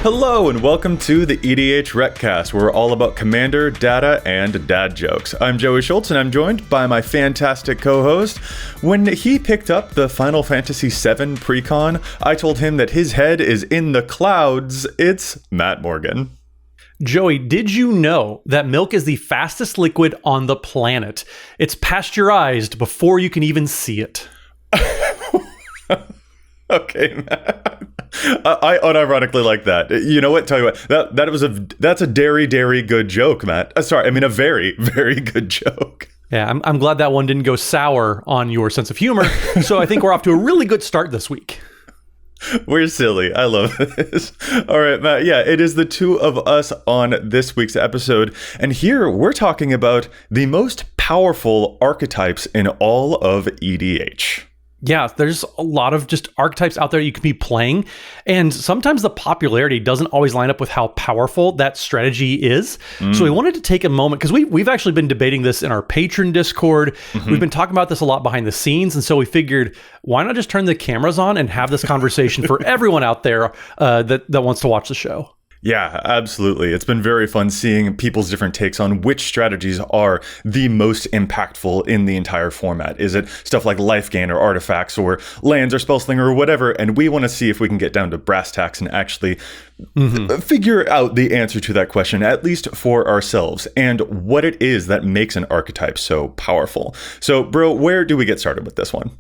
Hello and welcome to the EDHRECast, where we're all about Commander, data, and dad jokes. I'm Joey Schultz and I'm joined by my fantastic co-host. When he picked up the Final Fantasy VII pre-con, I told him that his head is in the clouds. It's Matt Morgan. Joey, did you know that milk is the fastest liquid on the planet? It's pasteurized before you can even see it. Okay, Matt. I unironically like that. You know what? Tell you what. That's a very good joke, Matt. A very, very good joke. Yeah, I'm glad that one didn't go sour on your sense of humor. So I think we're off to a really good start this week. We're silly. I love this. All right, Matt. Yeah, it is the two of us on this week's episode. And here we're talking about the most powerful archetypes in all of EDH. Yeah, there's a lot of just archetypes out there you could be playing, and sometimes the popularity doesn't always line up with how powerful that strategy is. So we wanted to take a moment, because we've actually been debating this in our patron Discord. We've been talking about this a lot behind the scenes, and so we figured, why not just turn the cameras on and have this conversation for everyone out there that wants to watch the show. Yeah, absolutely. It's been very fun seeing people's different takes on which strategies are the most impactful in the entire format. Is it stuff like life gain or artifacts or lands or spellslinger or whatever? And we want to see if we can get down to brass tacks and actually figure out the answer to that question, at least for ourselves, and what it is that makes an archetype so powerful. So, bro, where do we get started with this one?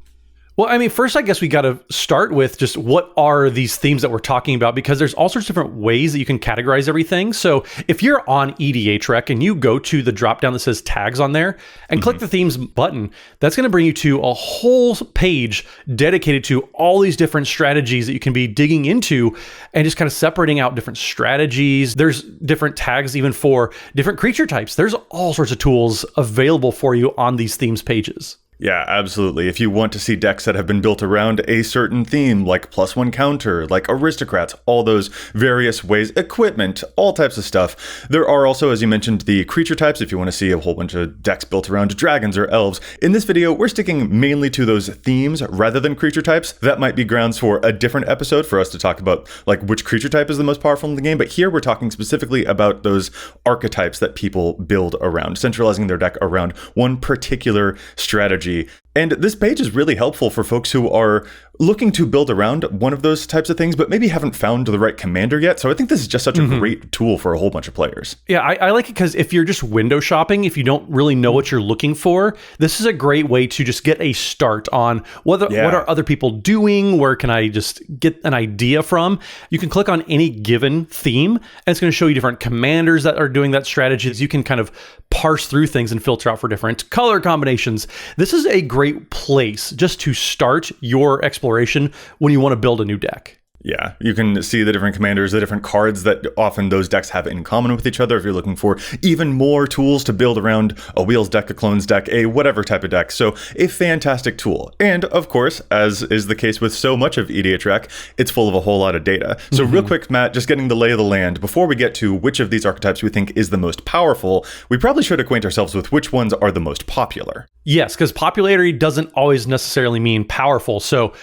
Well, I mean, first, I guess we got to start with just what are these themes that we're talking about, because there's all sorts of different ways that you can categorize everything. So if you're on EDHREC and you go to the drop down that says tags on there and click the themes button, that's going to bring you to a whole page dedicated to all these different strategies that you can be digging into and just kind of separating out different strategies. There's different tags even for different creature types. There's all sorts of tools available for you on these themes pages. Yeah, absolutely. If you want to see decks that have been built around a certain theme, like +1 counter, like aristocrats, all those various ways, equipment, all types of stuff. There are also, as you mentioned, the creature types, if you want to see a whole bunch of decks built around dragons or elves. In this video, we're sticking mainly to those themes rather than creature types. That might be grounds for a different episode for us to talk about, like, which creature type is the most powerful in the game. But here we're talking specifically about those archetypes that people build around, centralizing their deck around one particular strategy. And this page is really helpful for folks who are looking to build around one of those types of things, but maybe haven't found the right commander yet. So I think this is just such a great tool for a whole bunch of players. Yeah, I like it because if you're just window shopping, if you don't really know what you're looking for, this is a great way to just get a start on what are other people doing? Where can I just get an idea from? You can click on any given theme, and it's going to show you different commanders that are doing that strategy. You can kind of parse through things and filter out for different color combinations. This is a great place just to start your exploration when you want to build a new deck. Yeah, you can see the different commanders, the different cards that often those decks have in common with each other. If you're looking for even more tools to build around a wheels deck, a clones deck, a whatever type of deck. So a fantastic tool. And of course, as is the case with so much of EDHREC, it's full of a whole lot of data. So real quick, Matt, just getting the lay of the land. Before we get to which of these archetypes we think is the most powerful, we probably should acquaint ourselves with which ones are the most popular. Yes, because popularity doesn't always necessarily mean powerful. So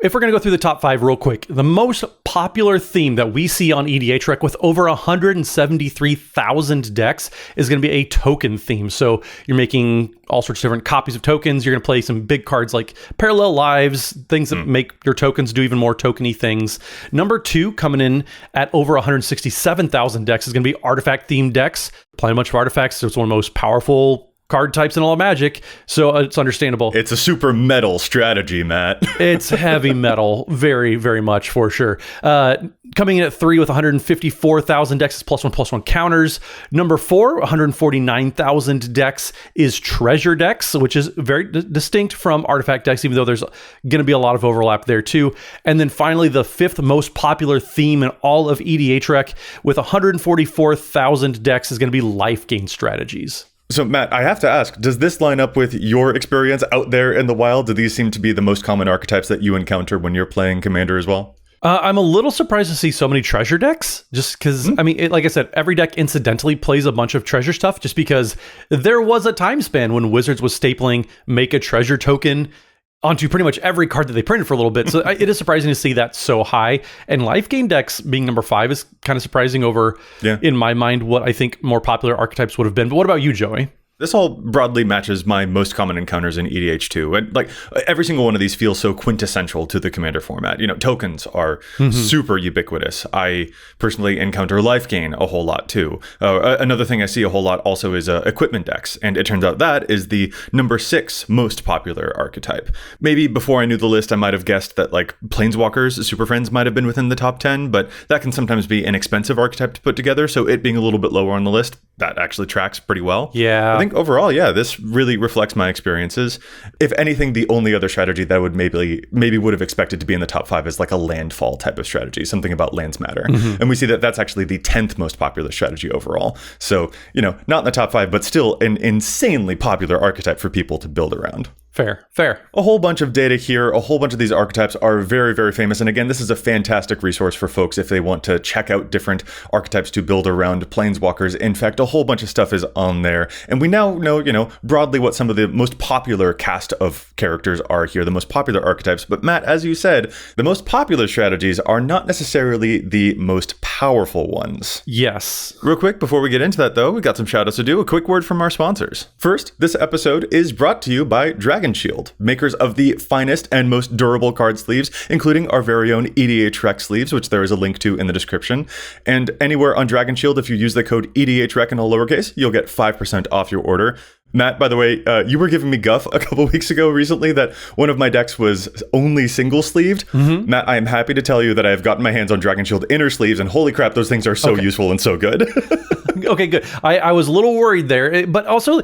if we're going to go through the top 5 real quick, the most popular theme that we see on EDHREC with over 173,000 decks is going to be a token theme. So you're making all sorts of different copies of tokens. You're going to play some big cards like Parallel Lives, things that make your tokens do even more tokeny things. Number 2, coming in at over 167,000 decks, is going to be artifact themed decks. Playing a bunch of artifacts, so it's one of the most powerful card types in all of Magic, so it's understandable. It's a super metal strategy, Matt. It's heavy metal, very, very much for sure. Coming in at 3 with 154,000 decks is +1/+1 counters. Number 4, 149,000 decks is treasure decks, which is very distinct from artifact decks, even though there's going to be a lot of overlap there too. And then finally, the 5th most popular theme in all of EDHREC with 144,000 decks is going to be life gain strategies. So, Matt, I have to ask, does this line up with your experience out there in the wild? Do these seem to be the most common archetypes that you encounter when you're playing Commander as well? I'm a little surprised to see so many treasure decks, just because, I mean, like I said, every deck incidentally plays a bunch of treasure stuff, just because there was a time span when Wizards was stapling, make a treasure token onto pretty much every card that they printed for a little bit. So it is surprising to see that so high. And life gain decks being number 5 is kind of surprising over, in my mind, what I think more popular archetypes would have been. But what about you, Joey? This all broadly matches my most common encounters in EDH2. And like every single one of these feels so quintessential to the Commander format. Tokens are super ubiquitous. I personally encounter life gain a whole lot too. Another thing I see a whole lot also is equipment decks. And it turns out that is the number 6 most popular archetype. Maybe before I knew the list, I might have guessed that like Planeswalkers, Super Friends might have been within the top 10, but that can sometimes be an expensive archetype to put together. So it being a little bit lower on the list, that actually tracks pretty well. Yeah. I think overall, this really reflects my experiences. If anything, the only other strategy that I would maybe would have expected to be in the top 5 is like a landfall type of strategy, something about lands matter. And we see that that's actually the 10th most popular strategy overall. So, not in the top 5, but still an insanely popular archetype for people to build around. Fair. A whole bunch of data here. A whole bunch of these archetypes are very, very famous. And again, this is a fantastic resource for folks if they want to check out different archetypes to build around Planeswalkers. In fact, a whole bunch of stuff is on there. And we now know, broadly what some of the most popular cast of characters are here, the most popular archetypes. But Matt, as you said, the most popular strategies are not necessarily the most powerful ones. Yes. Real quick, before we get into that, though, we got some shout outs to do. A quick word from our sponsors. First, this episode is brought to you by Dragon Shield, makers of the finest and most durable card sleeves, including our very own EDHREC sleeves, which there is a link to in the description. And anywhere on Dragon Shield, if you use the code EDHREC in all lowercase, you'll get 5% off your order. Matt, by the way, you were giving me guff a couple weeks ago recently that one of my decks was only single sleeved. Matt, I am happy to tell you that I have gotten my hands on Dragon Shield inner sleeves, and holy crap, those things are so useful and so good. Okay, good. I was a little worried there, but also,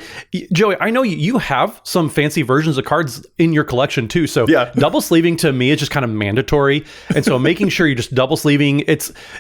Joey, I know you have some fancy versions of cards in your collection too. So double sleeving to me is just kind of mandatory. And so making sure you're just double sleeving,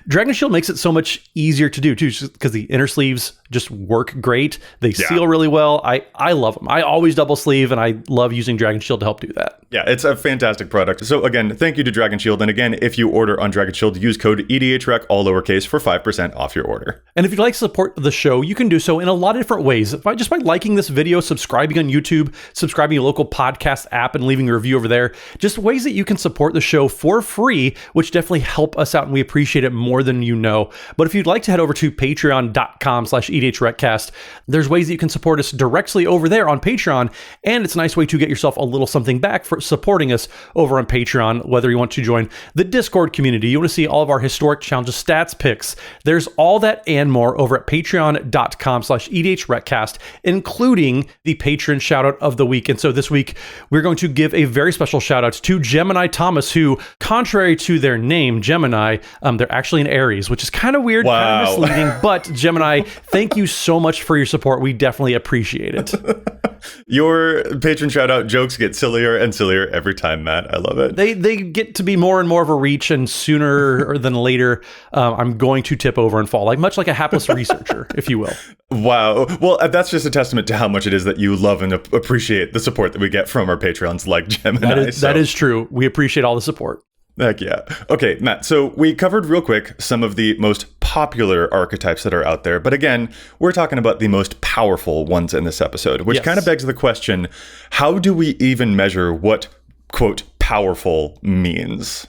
Dragon Shield makes it so much easier to do too, because the inner sleeves just work great. They seal really well. I love them. I always double sleeve, and I love using Dragon Shield to help do that. Yeah, it's a fantastic product. So again, thank you to Dragon Shield. And again, if you order on Dragon Shield, use code EDHREC, all lowercase, for 5% off your order. And if you'd like to support the show, you can do so in a lot of different ways. Just by liking this video, subscribing on YouTube, subscribing to your local podcast app, and leaving a review over there. Just ways that you can support the show for free, which definitely help us out, and we appreciate it more than you know. But if you'd like to head over to patreon.com/EDHRECast, there's ways that you can support us directly over there on Patreon, and it's a nice way to get yourself a little something back for supporting us over on Patreon. Whether you want to join the Discord community, you want to see all of our historic challenges, stats picks, there's all that and more over at patreon.com/EDHRECast, including the patron shout out of the week. And so this week, we're going to give a very special shout out to Gemini Thomas, who, contrary to their name, Gemini, they're actually an Aries, which is kind of weird, kind of misleading. But Gemini, thank you so much for your support. We definitely appreciate it. Your patron shout out jokes get sillier and sillier every time, Matt. I love it. They get to be more and more of a reach, and sooner than later, I'm going to tip over and fall, much like a hapless researcher, if you will. Wow. Well, that's just a testament to how much it is that you love and appreciate the support that we get from our patrons like Gemini. That is true. We appreciate all the support. Heck yeah. Okay, Matt, so we covered real quick some of the most popular archetypes that are out there. But again, we're talking about the most powerful ones in this episode, which kind of begs the question, how do we even measure what, quote, powerful means?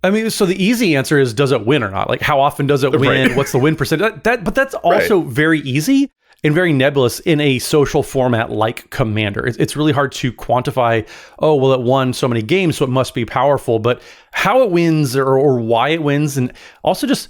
I mean, so the easy answer is, does it win or not? How often does it win? What's the win percentage? But that's also very easy and very nebulous in a social format like Commander. It's really hard to quantify, it won so many games, so it must be powerful. But how it wins or why it wins, and also just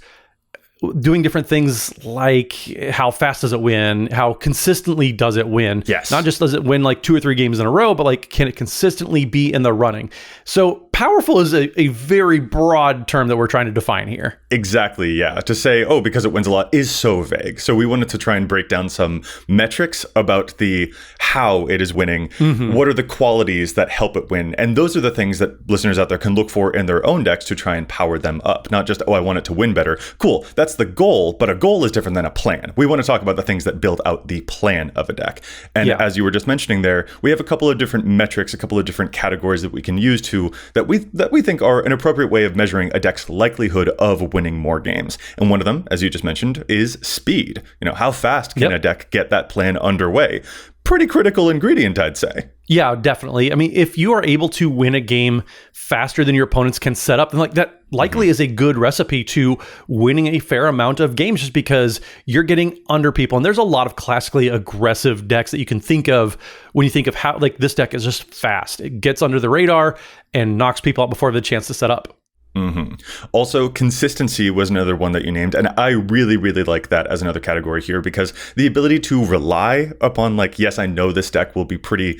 doing different things like how fast does it win, how consistently does it win. Yes. Not just does it win 2 or 3 games in a row, but can it consistently be in the running? So powerful is a very broad term that we're trying to define here. Exactly, yeah. To say, because it wins a lot is so vague. So we wanted to try and break down some metrics about the how it is winning. What are the qualities that help it win? And those are the things that listeners out there can look for in their own decks to try and power them up. Not just, I want it to win better. Cool, that's the goal, but a goal is different than a plan. We want to talk about the things that build out the plan of a deck. And as you were just mentioning there, we have a couple of different metrics, a couple of different categories that we can use that we think are an appropriate way of measuring a deck's likelihood of winning more games. And one of them, as you just mentioned, is speed. How fast can a deck get that plan underway? pretty critical ingredient, I'd say. Yeah, definitely. I mean, if you are able to win a game faster than your opponents can set up, then like that likely is a good recipe to winning a fair amount of games, just because you're getting under people. And there's a lot of classically aggressive decks that you can think of when you think of how like this deck is just fast. It gets under the radar and knocks people out before they have the chance to set up. Also, consistency was another one that you named, and I really, really like that as another category here, because the ability to rely upon, like, yes, I know this deck will be pretty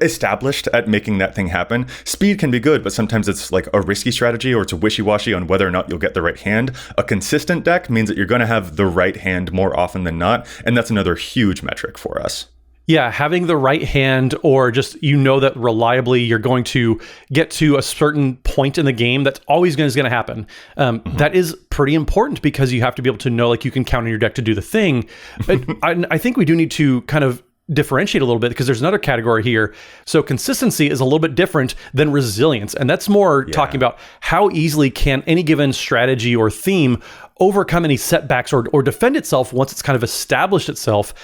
established at making that thing happen. Speed can be good, but sometimes it's like a risky strategy, or it's a wishy-washy on whether or not you'll get the right hand. A consistent deck means that you're going to have the right hand more often than not, and that's another huge metric for us. Yeah, having the right hand, or just that reliably you're going to get to a certain point in the game that's always going to happen. That is pretty important, because you have to be able to know like you can count on your deck to do the thing. But I think we do need to kind of differentiate a little bit, because there's another category here. So consistency is a little bit different than resilience, and that's more talking about how easily can any given strategy or theme overcome any setbacks or defend itself once it's kind of established itself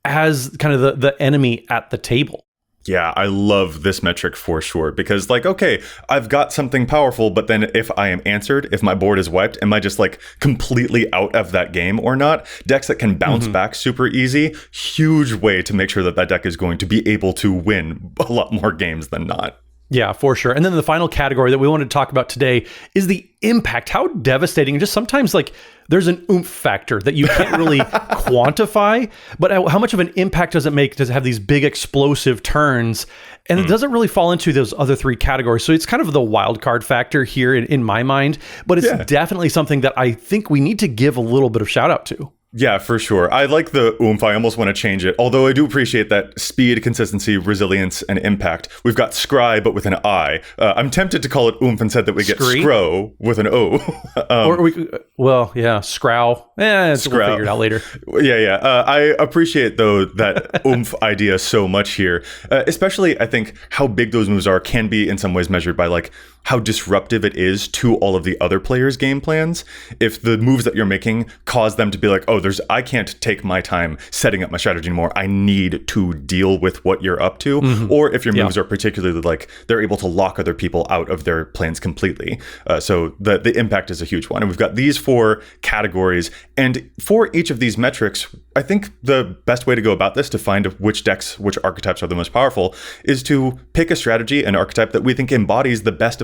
as kind of the enemy at the table. Yeah, I love this metric for sure, because like, okay, I've got something powerful, but then if I am answered, if my board is wiped, am I just like completely out of that game or not? Decks that can bounce back super easy, huge way to make sure that that deck is going to be able to win a lot more games than not. Yeah, for sure. And then the final category that we wanted to talk about today is the impact. How devastating, and just sometimes like there's an oomph factor that you can't really quantify, but how much of an impact does it make? Does it have these big explosive turns? And it doesn't really fall into those other three categories. So it's kind of the wild card factor here in my mind, but it's definitely something that I think we need to give a little bit of shout out to. Yeah, for sure. I like the oomph. I almost want to change it. Although I do appreciate that speed, consistency, resilience, and impact. We've got scry, but with an I. I'm tempted to call it oomph and said that we get scrow with an O. Scrow. We'll figure it out later. Yeah. I appreciate, though, that oomph idea so much here. Especially, I think, how big those moves are can be in some ways measured by, like, how disruptive it is to all of the other players' game plans. If the moves that you're making cause them to be like, oh, I can't take my time setting up my strategy anymore. I need to deal with what you're up to. Or if your moves are particularly like they're able to lock other people out of their plans completely. So the impact is a huge one. And we've got these 4 categories. And for each of these metrics, I think the best way to go about this to find which decks, which archetypes are the most powerful, is to pick a strategy, an archetype that we think embodies the best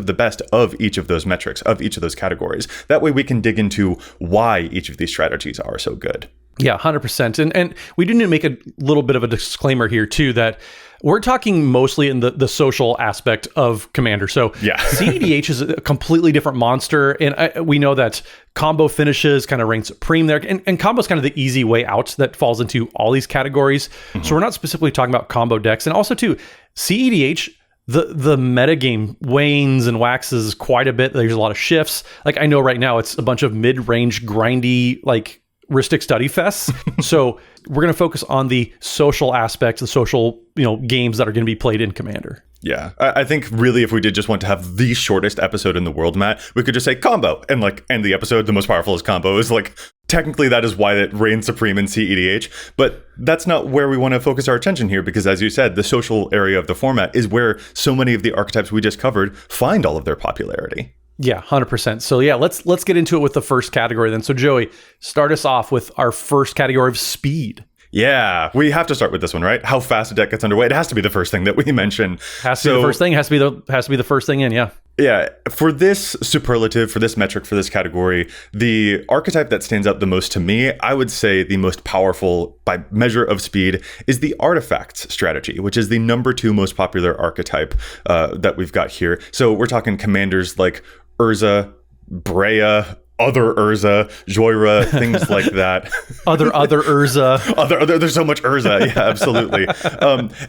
of each of those metrics, of each of those categories. That way we can dig into why each of these strategies are so good. Yeah, 100%. And we do need to make a little bit of a disclaimer here too, that we're talking mostly in the social aspect of Commander. So CEDH is a completely different monster. And we know that combo finishes kind of reign supreme there. And combo is kind of the easy way out that falls into all these categories. So we're not specifically talking about combo decks. And also too, CEDH, the metagame wanes and waxes quite a bit. There's a lot of shifts. Like I know right now it's a bunch of mid-range grindy, like Ristic study fests. So we're going to focus on the social aspects, the social, games that are going to be played in Commander. Yeah, I think really if we did just want to have the shortest episode in the world, Matt, we could just say combo and like end the episode. The most powerful is combo is like technically that is why it reigns supreme in CEDH. But that's not where we want to focus our attention here, because as you said, the social area of the format is where so many of the archetypes we just covered find all of their popularity. Yeah, 100%. So yeah, let's get into it with the first category then. So Joey, start us off with our first category of speed. Yeah, we have to start with this one, right? How fast a deck gets underway. It has to be the first thing that we mention. Has to be the first thing. Has to be the first thing in. Yeah. Yeah. For this superlative, for this metric, for this category, the archetype that stands out the most to me, I would say the most powerful by measure of speed, is the artifacts strategy, which is the number 2 most popular archetype that we've got here. So we're talking commanders like Urza, Brea, other Urza, Joyra, things like that. other Urza. There's so much Urza. Yeah, absolutely.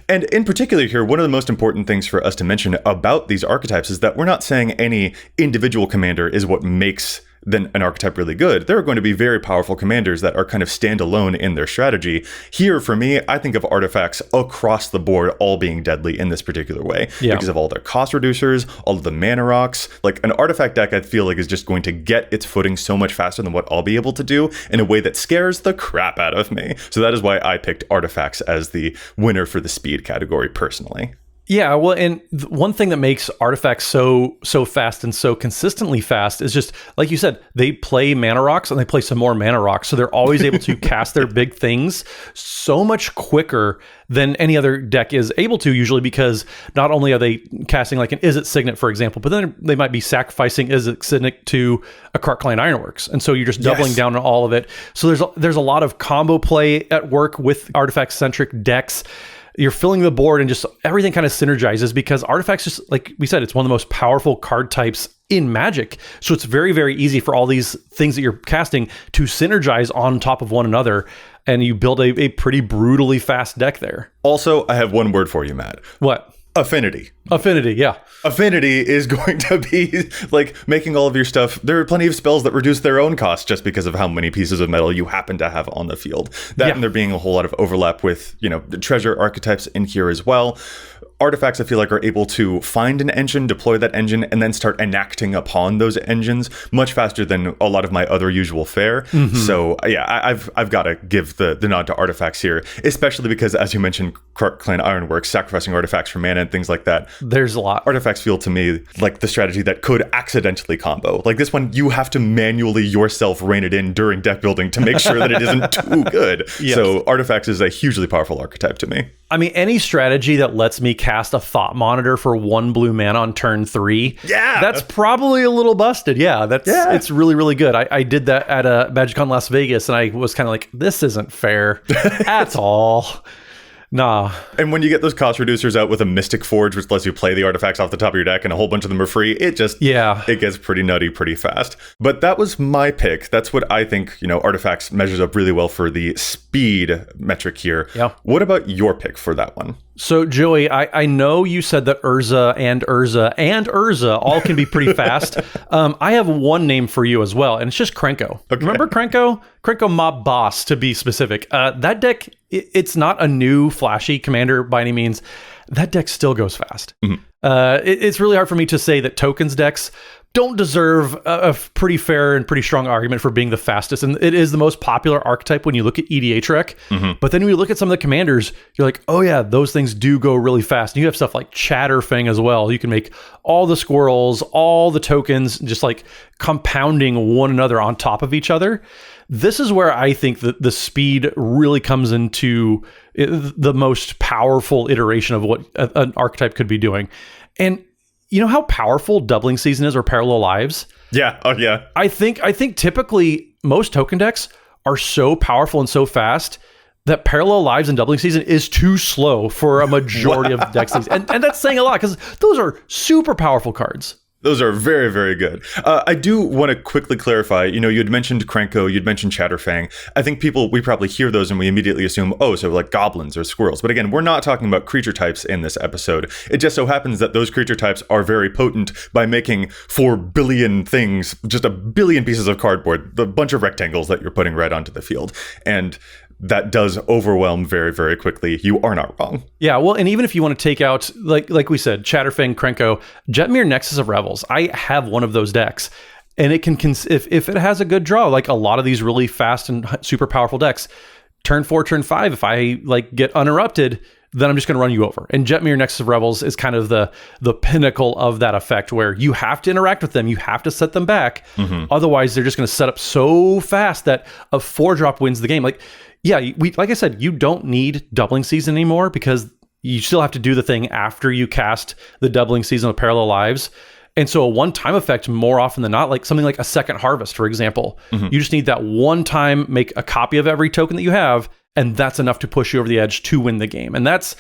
And in particular here, one of the most important things for us to mention about these archetypes is that we're not saying any individual commander is what makes then an archetype really good, there are going to be very powerful commanders that are kind of standalone in their strategy. Here, for me, I think of artifacts across the board all being deadly in this particular way because of all their cost reducers, all of the mana rocks. Like an artifact deck, I feel like is just going to get its footing so much faster than what I'll be able to do in a way that scares the crap out of me. So that is why I picked artifacts as the winner for the speed category personally. Yeah, well, and one thing that makes artifacts so fast and so consistently fast is just, like you said, they play mana rocks and they play some more mana rocks. So they're always able to cast their big things so much quicker than any other deck is able to, usually, because not only are they casting like an Izzet Signet, for example, but then they might be sacrificing Izzet Signet to a Clan Ironworks. And so you're just doubling down on all of it. So there's a lot of combo play at work with artifact-centric decks. You're filling the board and just everything kind of synergizes because artifacts, just like we said, it's one of the most powerful card types in Magic. So it's very, very easy for all these things that you're casting to synergize on top of one another. And you build a pretty brutally fast deck there. Also, I have one word for you, Matt. What? Affinity. Affinity, yeah. Affinity is going to be like making all of your stuff. There are plenty of spells that reduce their own cost just because of how many pieces of metal you happen to have on the field. And there being a whole lot of overlap with, the treasure archetypes in here as well. Artifacts, I feel like, are able to find an engine, deploy that engine, and then start enacting upon those engines much faster than a lot of my other usual fare. So, I've got to give the nod to artifacts here, especially because, as you mentioned, Clan Ironworks, sacrificing artifacts for mana and things like that. There's a lot. Artifacts feel to me like the strategy that could accidentally combo. Like this one, you have to manually yourself rein it in during deck building to make sure that it isn't too good. Yes. So, artifacts is a hugely powerful archetype to me. I mean, any strategy that lets me cast a Thought Monitor for 1 blue mana on turn 3, that's probably a little busted. It's really, really good. I did that at a MagicCon Las Vegas, and I was kind of like, this isn't fair at all. Nah. And when you get those cost reducers out with a Mystic Forge, which lets you play the artifacts off the top of your deck and a whole bunch of them are free, it gets pretty nutty pretty fast. But that was my pick. That's what I think, artifacts measures up really well for the speed metric here. Yeah. What about your pick for that one? So, Joey, I know you said that Urza and Urza all can be pretty fast. I have one name for you as well, and it's just Krenko. Okay. Remember Krenko? Krenko Mob Boss, to be specific. That deck, it's not a new flashy commander by any means. That deck still goes fast. It's really hard for me to say that tokens decks don't deserve a pretty fair and pretty strong argument for being the fastest. And it is the most popular archetype when you look at EDHREC. But then when you look at some of the commanders, you're like, oh yeah, those things do go really fast. And you have stuff like Chatterfang as well. You can make all the squirrels, all the tokens, just like compounding one another on top of each other. This is where I think that the speed really comes into the most powerful iteration of what an archetype could be doing. And you know how powerful Doubling Season is or Parallel Lives? Yeah. Oh, yeah. I think typically most token decks are so powerful and so fast that Parallel Lives and Doubling Season is too slow for a majority of decks. And that's saying a lot because those are super powerful cards. Those are very, very good. I do want to quickly clarify, you'd mentioned Krenko, you'd mentioned Chatterfang. I think we probably hear those and we immediately assume, so like goblins or squirrels. But again, we're not talking about creature types in this episode. It just so happens that those creature types are very potent by making 4 billion things, just a billion pieces of cardboard, the bunch of rectangles that you're putting right onto the field. And that does overwhelm very, very quickly. You are not wrong. Yeah, well, and even if you want to take out, like we said, Chatterfang, Krenko, Jetmir Nexus of Revels, I have one of those decks. And it can, if it has a good draw, like a lot of these really fast and super powerful decks, turn 4, turn 5, if I get uninterrupted, then I'm just going to run you over. And Jetmir Nexus of Revels is kind of the pinnacle of that effect where you have to interact with them. You have to set them back. Otherwise, they're just going to set up so fast that a 4-drop wins the game. Like I said, you don't need Doubling Season anymore because you still have to do the thing after you cast the Doubling Season of Parallel Lives. And so a one-time effect, more often than not, like something like a Second Harvest, for example, you just need that one time, make a copy of every token that you have, and that's enough to push you over the edge to win the game. And that's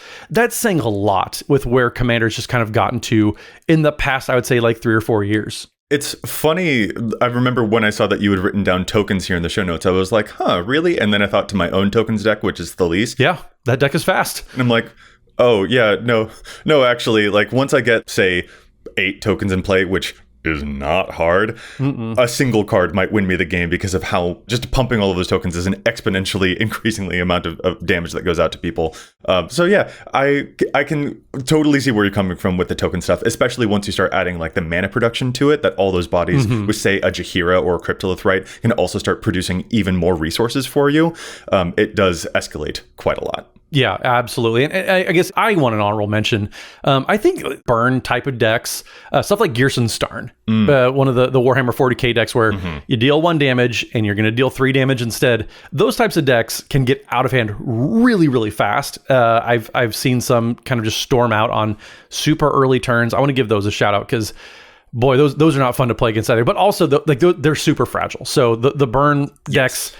saying a lot with where Commander's just kind of gotten to in the past, I would say 3 or 4 years. It's funny. I remember when I saw that you had written down tokens here in the show notes, I was like, really? And then I thought to my own tokens deck, which is the least. Yeah, that deck is fast. And I'm like, oh, yeah, no, actually, once I get, say, 8 tokens in play, which is not hard. A single card might win me the game because of how just pumping all of those tokens is an exponentially increasingly amount of damage that goes out to people. So yeah, I can totally see where you're coming from with the token stuff, especially once you start adding like the mana production to it, that all those bodies with say a Jaheira or a Cryptolith, right, can also start producing even more resources for you. It does escalate quite a lot. Yeah, absolutely. And I guess I want an honorable mention. I think burn type of decks, stuff like Gearsonstarn, one of the Warhammer 40k decks where you deal 1 damage and you're going to deal 3 damage instead. Those types of decks can get out of hand really, really fast. I've seen some kind of just storm out on super early turns. I want to give those a shout out because boy, those are not fun to play against either. But also, they're super fragile. So the burn decks,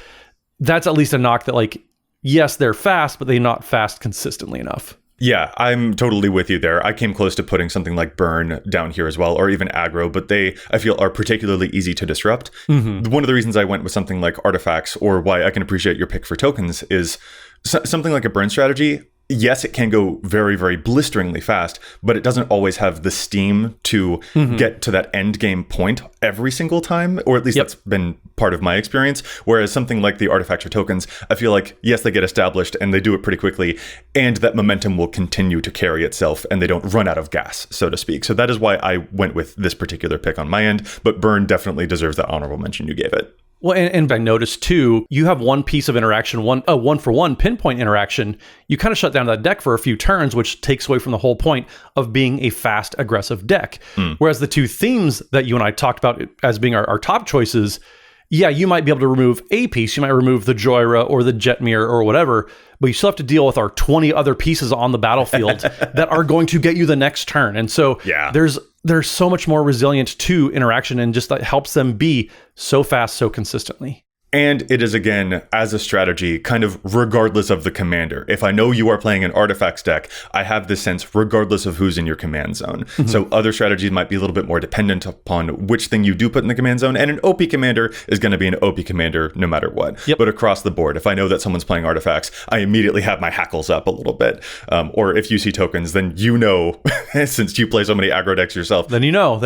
that's at least a knock that like, yes, they're fast, but they're not fast consistently enough. Yeah, I'm totally with you there. I came close to putting something like Burn down here as well, or even Aggro, but they, I feel, are particularly easy to disrupt. One of the reasons I went with something like Artifacts, or why I can appreciate your pick for tokens, is something like a Burn strategy. Yes, it can go very, very blisteringly fast, but it doesn't always have the steam to get to that end game point every single time, or at least that's been part of my experience. Whereas something like the Artifacts or tokens, I feel like, yes, they get established and they do it pretty quickly, and that momentum will continue to carry itself and they don't run out of gas, so to speak. So that is why I went with this particular pick on my end, but Burn definitely deserves that honorable mention you gave it. Well, and I noticed too, you have one piece of interaction, one for one pinpoint interaction. You kind of shut down that deck for a few turns, which takes away from the whole point of being a fast, aggressive deck. Whereas the 2 themes that you and I talked about as being our top choices, yeah, you might be able to remove a piece. You might remove the Joyra or the Jetmir or whatever, but you still have to deal with our 20 other pieces on the battlefield that are going to get you the next turn. And so there's so much more resilient to interaction, and just that helps them be so fast, so consistently. And it is, again, as a strategy, kind of regardless of the commander. If I know you are playing an Artifacts deck, I have this sense regardless of who's in your command zone. So other strategies might be a little bit more dependent upon which thing you do put in the command zone. And an OP commander is going to be an OP commander no matter what. But across the board, if I know that someone's playing Artifacts, I immediately have my hackles up a little bit. Or if you see tokens, then you know, since you play so many aggro decks yourself. Then you know.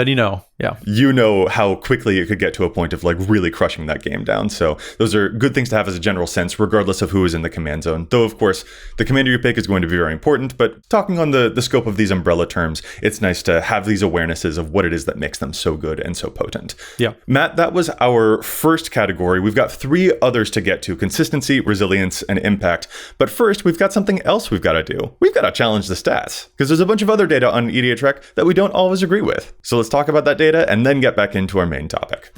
Yeah. You know how quickly it could get to a point of like really crushing that game down. So those are good things to have as a general sense, regardless of who is in the command zone. Though, of course, the commander you pick is going to be very important. But talking on the scope of these umbrella terms, it's nice to have these awarenesses of what it is that makes them so good and so potent. Yeah. Matt, that was our first category. We've got 3 others to get to: consistency, resilience, and impact. But first, we've got something else we've got to do. We've got to challenge the stats, because there's a bunch of other data on EDHREC that we don't always agree with. So let's talk about that data and then get back into our main topic.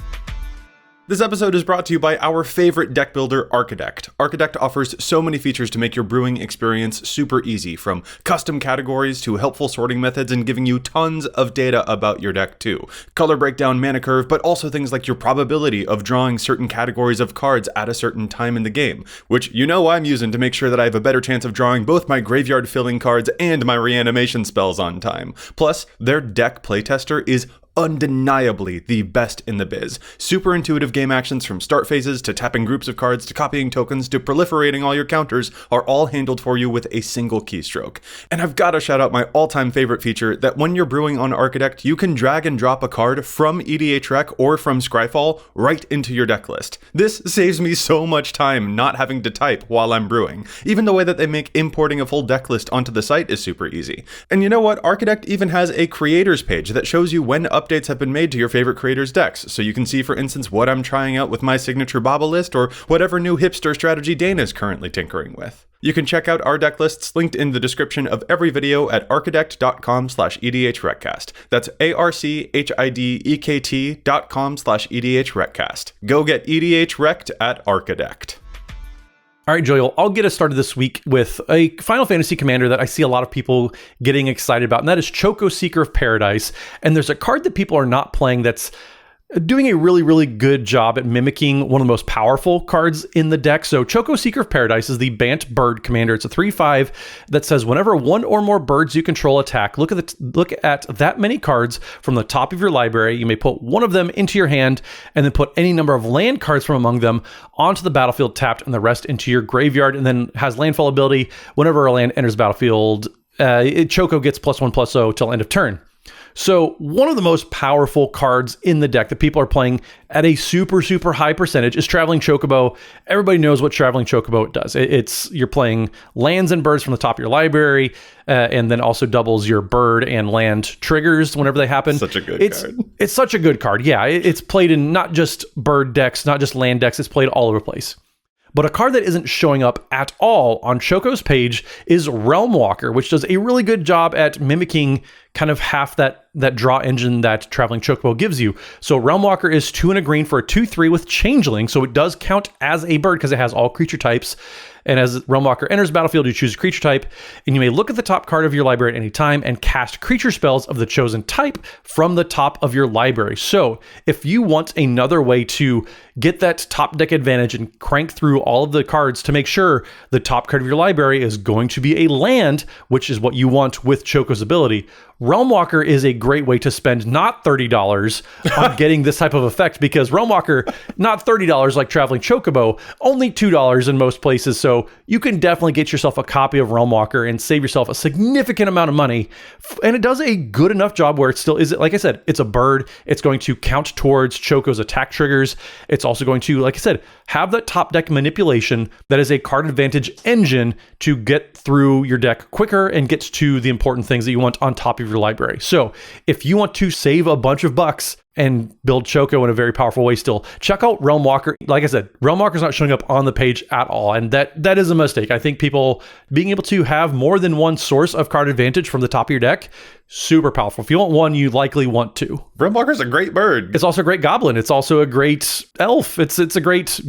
This episode is brought to you by our favorite deck builder, ARCHETYPE. ARCHETYPE offers so many features to make your brewing experience super easy, from custom categories to helpful sorting methods, and giving you tons of data about your deck too. Color breakdown, mana curve, but also things like your probability of drawing certain categories of cards at a certain time in the game, which you know I'm using to make sure that I have a better chance of drawing both my graveyard filling cards and my reanimation spells on time. Plus, their deck playtester is undeniably the best in the biz. Super intuitive game actions, from start phases to tapping groups of cards to copying tokens to proliferating all your counters, are all handled for you with a single keystroke. And I've got to shout out my all-time favorite feature, that when you're brewing on ARCHETYPE, you can drag and drop a card from EDHREC or from Scryfall right into your deck list. This saves me so much time not having to type while I'm brewing. Even the way that they make importing a full deck list onto the site is super easy. And you know what? ARCHETYPE even has a creators page that shows you when updates have been made to your favorite creators' decks, so you can see, for instance, what I'm trying out with my signature Baba list, or whatever new hipster strategy Dana is currently tinkering with. You can check out our deck lists linked in the description of every video at architect.com/EDHRECast. That's ARCHIDEKT.com/EDHRECast. Go get EDHREC'd at Architect. All right, Joel, I'll get us started this week with a Final Fantasy commander that I see a lot of people getting excited about, and that is Choco Seeker of Paradise. And there's a card that people are not playing that's doing a really, really good job at mimicking one of the most powerful cards in the deck. So Choco Seeker of Paradise is the Bant Bird commander. It's a 3/5 that says whenever one or more birds you control attack, look at that many cards from the top of your library. You may put one of them into your hand and then put any number of land cards from among them onto the battlefield tapped, and the rest into your graveyard, and then has landfall ability. Whenever a land enters the battlefield, Choco gets +1/+0 till end of turn. So one of the most powerful cards in the deck that people are playing at a super, super high percentage is Traveling Chocobo. Everybody knows what Traveling Chocobo does. You're playing lands and birds from the top of your library, and then also doubles your bird and land triggers whenever they happen. Such a good card. It's such a good card. Yeah, it's played in not just bird decks, not just land decks. It's played all over the place. But a card that isn't showing up at all on Choco's page is Realm Walker, which does a really good job at mimicking kind of half that draw engine that Traveling Chocobo gives you. So Realm Walker is 2 and a green for a 2/3 with Changeling, so it does count as a bird because it has all creature types. And as Realm Walker enters the battlefield, you choose a creature type, and you may look at the top card of your library at any time and cast creature spells of the chosen type from the top of your library. So if you want another way to get that top deck advantage and crank through all of the cards to make sure the top card of your library is going to be a land, which is what you want with Choco's ability, Realm Walker is a great way to spend not $30 on getting this type of effect, because Realm Walker, not $30 like Traveling Chocobo, only $2 in most places. So you can definitely get yourself a copy of Realm Walker and save yourself a significant amount of money. And it does a good enough job where it still is, like I said, it's a bird. It's going to count towards Choco's attack triggers. It's also going to, like I said, have that top deck manipulation that is a card advantage engine to get through your deck quicker and gets to the important things that you want on top of your library. So if you want to save a bunch of bucks and build Choco in a very powerful way still, check out Realm Walker. Like I said, Realm Walker is not showing up on the page at all, and that is a mistake. I think people being able to have more than one source of card advantage from the top of your deck, super powerful. If you want one, you likely want two. Realm Walker's a great bird. It's also a great goblin. It's also a great elf. It's a great.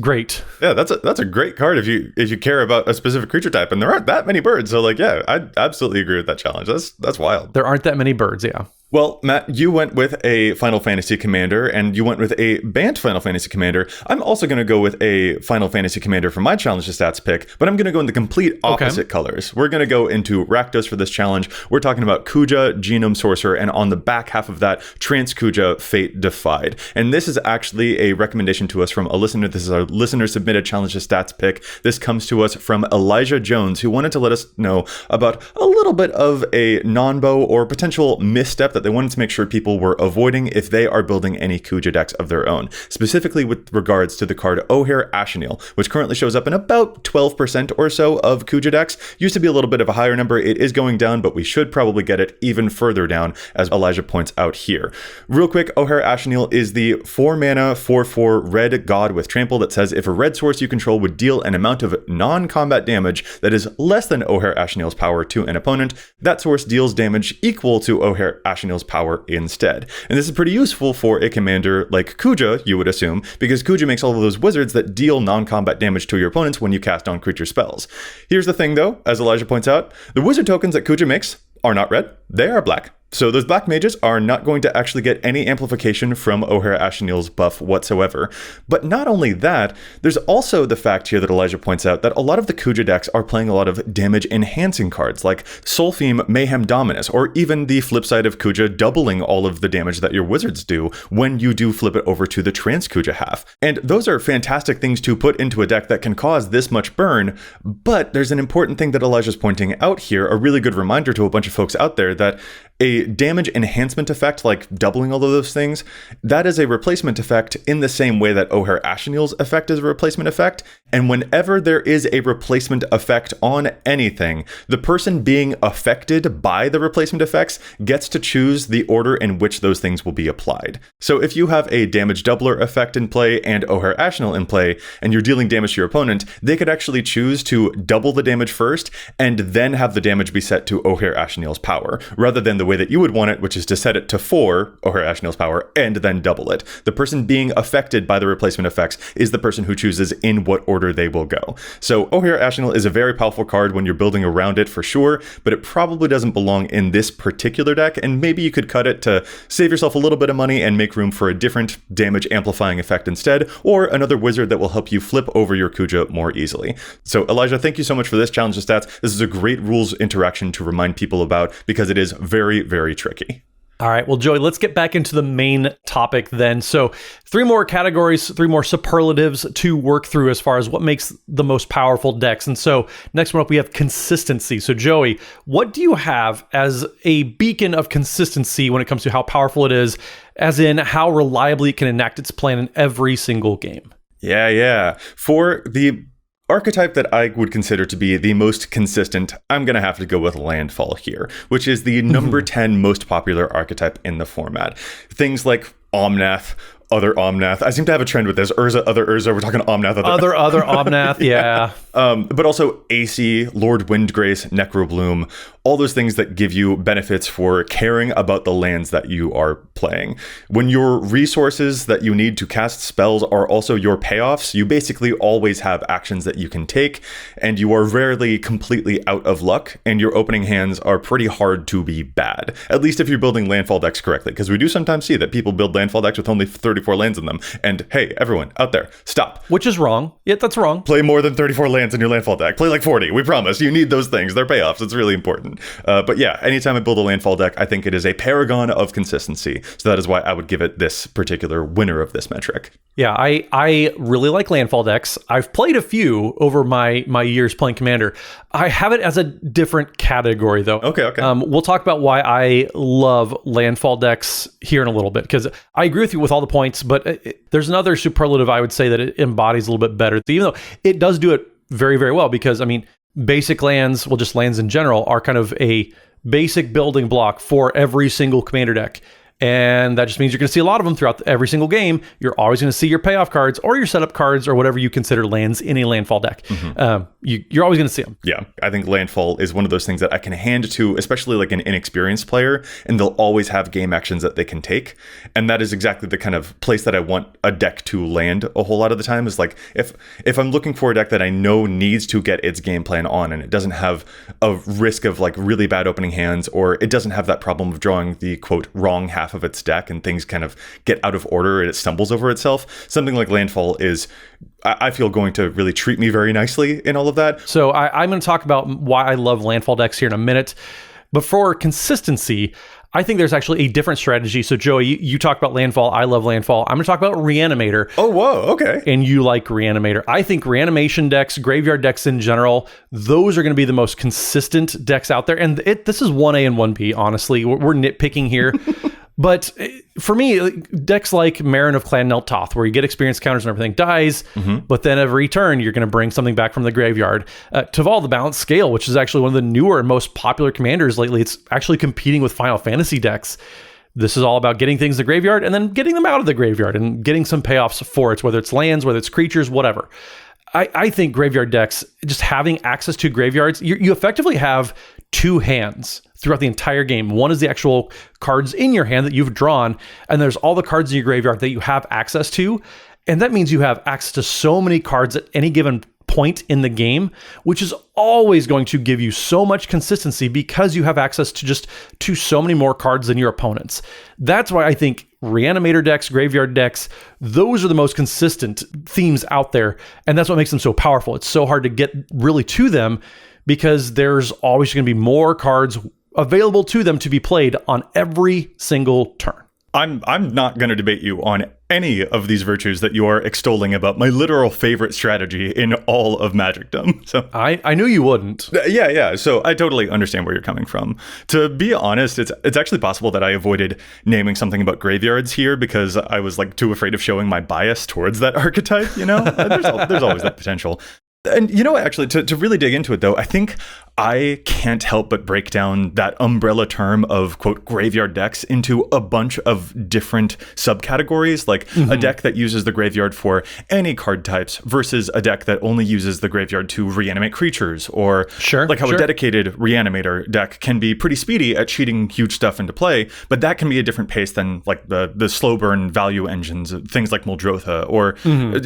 Yeah, that's a great card if you care about a specific creature type, and there aren't that many birds. So yeah, I absolutely agree with that challenge. That's wild. There aren't that many birds, yeah. Well, Matt, you went with a Final Fantasy commander, and you went with a Bant Final Fantasy commander. I'm also going to go with a Final Fantasy commander for my challenge to stats pick, but I'm going to go in the complete opposite colors. We're going to go into Rakdos for this challenge. We're talking about Kuja, Genome Sorcerer, and on the back half of that, Trance Kuja, Fate Defied. And this is actually a recommendation to us from a listener. This is our listener-submitted challenge to stats pick. This comes to us from Elijah Jones, who wanted to let us know about a little bit of a non-bow or potential misstep that they wanted to make sure people were avoiding if they are building any Kuja decks of their own, specifically with regards to the card O'Hare Ashenil, which currently shows up in about 12% or so of Kuja decks. Used to be a little bit of a higher number. It is going down, but we should probably get it even further down, as Elijah points out here. Real quick, O'Hare Ashenil is the 4-mana 4/4 red god with trample that says if a red source you control would deal an amount of non-combat damage that is less than O'Hare Ashenil's power to an opponent, that source deals damage equal to O'Hare Ashenil's power instead. And this is pretty useful for a commander like Kuja, you would assume, because Kuja makes all of those wizards that deal non-combat damage to your opponents when you cast on creature spells. Here's the thing though, as Elijah points out, the wizard tokens that Kuja makes are not red, they are black. So those black mages are not going to actually get any amplification from O'Hare Ashenil's buff whatsoever. But not only that, there's also the fact here that Elijah points out that a lot of the Kuja decks are playing a lot of damage-enhancing cards, like Soulfeme Mayhem Dominus, or even the flip side of Kuja doubling all of the damage that your wizards do when you do flip it over to the Trance Kuja half. And those are fantastic things to put into a deck that can cause this much burn, but there's an important thing that Elijah's pointing out here, a really good reminder to a bunch of folks out there that a damage enhancement effect, like doubling all of those things, that is a replacement effect in the same way that O'Hare Ashenil's effect is a replacement effect. And whenever there is a replacement effect on anything, the person being affected by the replacement effects gets to choose the order in which those things will be applied. So if you have a damage doubler effect in play and O'Hare Ashenil in play, and you're dealing damage to your opponent, they could actually choose to double the damage first and then have the damage be set to O'Hare Ashenil's power, rather than the way that you would want it, which is to set it to 4 O'Hare Ashenil's power and then double it. The person being affected by the replacement effects is the person who chooses in what order they will go. So O'Hare Ashenil is a very powerful card when you're building around it for sure, but it probably doesn't belong in this particular deck, and maybe you could cut it to save yourself a little bit of money and make room for a different damage amplifying effect instead, or another wizard that will help you flip over your Kuja more easily. So Elijah, thank you so much for this challenge to stats. This is a great rules interaction to remind people about because it is very, very tricky. All right, well, Joey, let's get back into the main topic then. So 3 more categories, 3 more superlatives to work through as far as what makes the most powerful decks. And so next one up, we have consistency. So Joey, what do you have as a beacon of consistency when it comes to how powerful it is, as in how reliably it can enact its plan in every single game? Yeah. For the archetype that I would consider to be the most consistent, I'm going to have to go with Landfall here, which is the number 10 most popular archetype in the format. Things like Omnath, other Omnath. I seem to have a trend with this. Urza, other Urza. We're talking Omnath, other Omnath, yeah. But also AC, Lord Windgrace, Necrobloom, all those things that give you benefits for caring about the lands that you are playing. When your resources that you need to cast spells are also your payoffs, you basically always have actions that you can take, and you are rarely completely out of luck, and your opening hands are pretty hard to be bad. At least if you're building landfall decks correctly, because we do sometimes see that people build landfall decks with only 34 lands in them. And hey, everyone out there, stop. Which is wrong. Yeah, that's wrong. Play more than 34 lands in your landfall deck. Play like 40. We promise. You need those things. They're payoffs. It's really important. But yeah, anytime I build a landfall deck, I think it is a paragon of consistency. So that is why I would give it this particular winner of this metric. Yeah, I really like landfall decks. I've played a few over my years playing Commander. I have it as a different category, though. Okay. We'll talk about why I love landfall decks here in a little bit, because I agree with you with all the points, but there's another superlative I would say that it embodies a little bit better, even though it does do it very, very well, because, I mean, basic lands, well, just lands in general, are kind of a basic building block for every single Commander deck. And that just means you're going to see a lot of them throughout every single game. You're always going to see your payoff cards or your setup cards or whatever you consider lands in a landfall deck. You're always going to see them. Yeah, I think landfall is one of those things that I can hand to, especially like an inexperienced player, and they'll always have game actions that they can take. And that is exactly the kind of place that I want a deck to land a whole lot of the time, is like if I'm looking for a deck that I know needs to get its game plan on, and it doesn't have a risk of like really bad opening hands, or it doesn't have that problem of drawing the quote wrong half of its deck and things kind of get out of order and it stumbles over itself, something like landfall is, I feel, going to really treat me very nicely in all of that. So I'm going to talk about why I love landfall decks here in a minute. But for consistency, I think there's actually a different strategy. So Joey, you talked about landfall. I love landfall. I'm going to talk about Reanimator. Oh, whoa. Okay. And you like Reanimator. I think reanimation decks, graveyard decks in general, those are going to be the most consistent decks out there. And this is 1A and 1B, honestly. We're nitpicking here. But for me, decks like Marin of Clan Neltoth, where you get experience counters and everything dies, but then every turn you're going to bring something back from the graveyard. Taval, the Balanced Scale, which is actually one of the newer and most popular commanders lately. It's actually competing with Final Fantasy decks. This is all about getting things to the graveyard and then getting them out of the graveyard and getting some payoffs for it, whether it's lands, whether it's creatures, whatever. I think graveyard decks, just having access to graveyards, you effectively have 2 hands throughout the entire game. One is the actual cards in your hand that you've drawn, and there's all the cards in your graveyard that you have access to. And that means you have access to so many cards at any given point in the game, which is always going to give you so much consistency because you have access to so many more cards than your opponents. That's why I think Reanimator decks, graveyard decks, those are the most consistent themes out there. And that's what makes them so powerful. It's so hard to get really to them because there's always going to be more cards available to them to be played on every single turn. I'm not going to debate you on any of these virtues that you are extolling about my literal favorite strategy in all of Magicdom. So I knew you wouldn't. Yeah. So I totally understand where you're coming from. To be honest, it's actually possible that I avoided naming something about graveyards here because I was like too afraid of showing my bias towards that archetype. You know, there's always that potential. And you know what, actually, to really dig into it, though, I think I can't help but break down that umbrella term of, quote, graveyard decks into a bunch of different subcategories, like a deck that uses the graveyard for any card types versus a deck that only uses the graveyard to reanimate creatures, or like how a dedicated reanimator deck can be pretty speedy at cheating huge stuff into play, but that can be a different pace than like the slow burn value engines, things like Muldrotha, or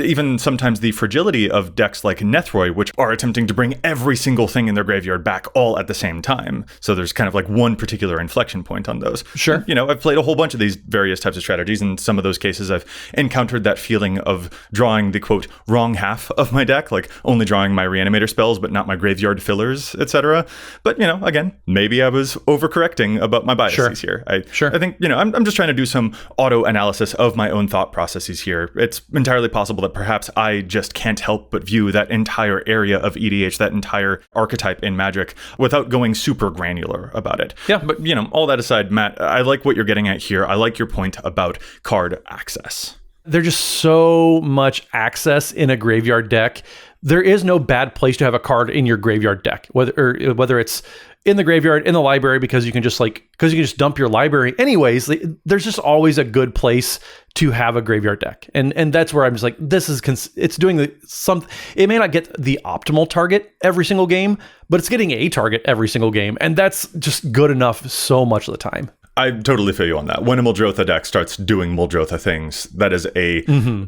even sometimes the fragility of decks like Nethroi, which are attempting to bring every single thing in their graveyard graveyard back all at the same time. So there's kind of like one particular inflection point on those. Sure. You know, I've played a whole bunch of these various types of strategies. In some of those cases, I've encountered that feeling of drawing the quote wrong half of my deck, like only drawing my reanimator spells, but not my graveyard fillers, etc. But, you know, again, maybe I was overcorrecting about my biases here. I think, you know, I'm just trying to do some auto analysis of my own thought processes here. It's entirely possible that perhaps I just can't help but view that entire area of EDH, that entire archetype in Magic, without going super granular about it. Yeah. But, you know, all that aside, Matt, I like what you're getting at here. I like your point about card access. There's just so much access in a graveyard deck. There is no bad place to have a card in your graveyard deck, whether it's in the graveyard, in the library, because you can just dump your library anyways. There's just always a good place to have a graveyard deck, and that's where I'm just like, it's doing it may not get the optimal target every single game, but it's getting a target every single game, and that's just good enough so much of the time. I totally feel you on that. When a Muldrotha deck starts doing Muldrotha things, that is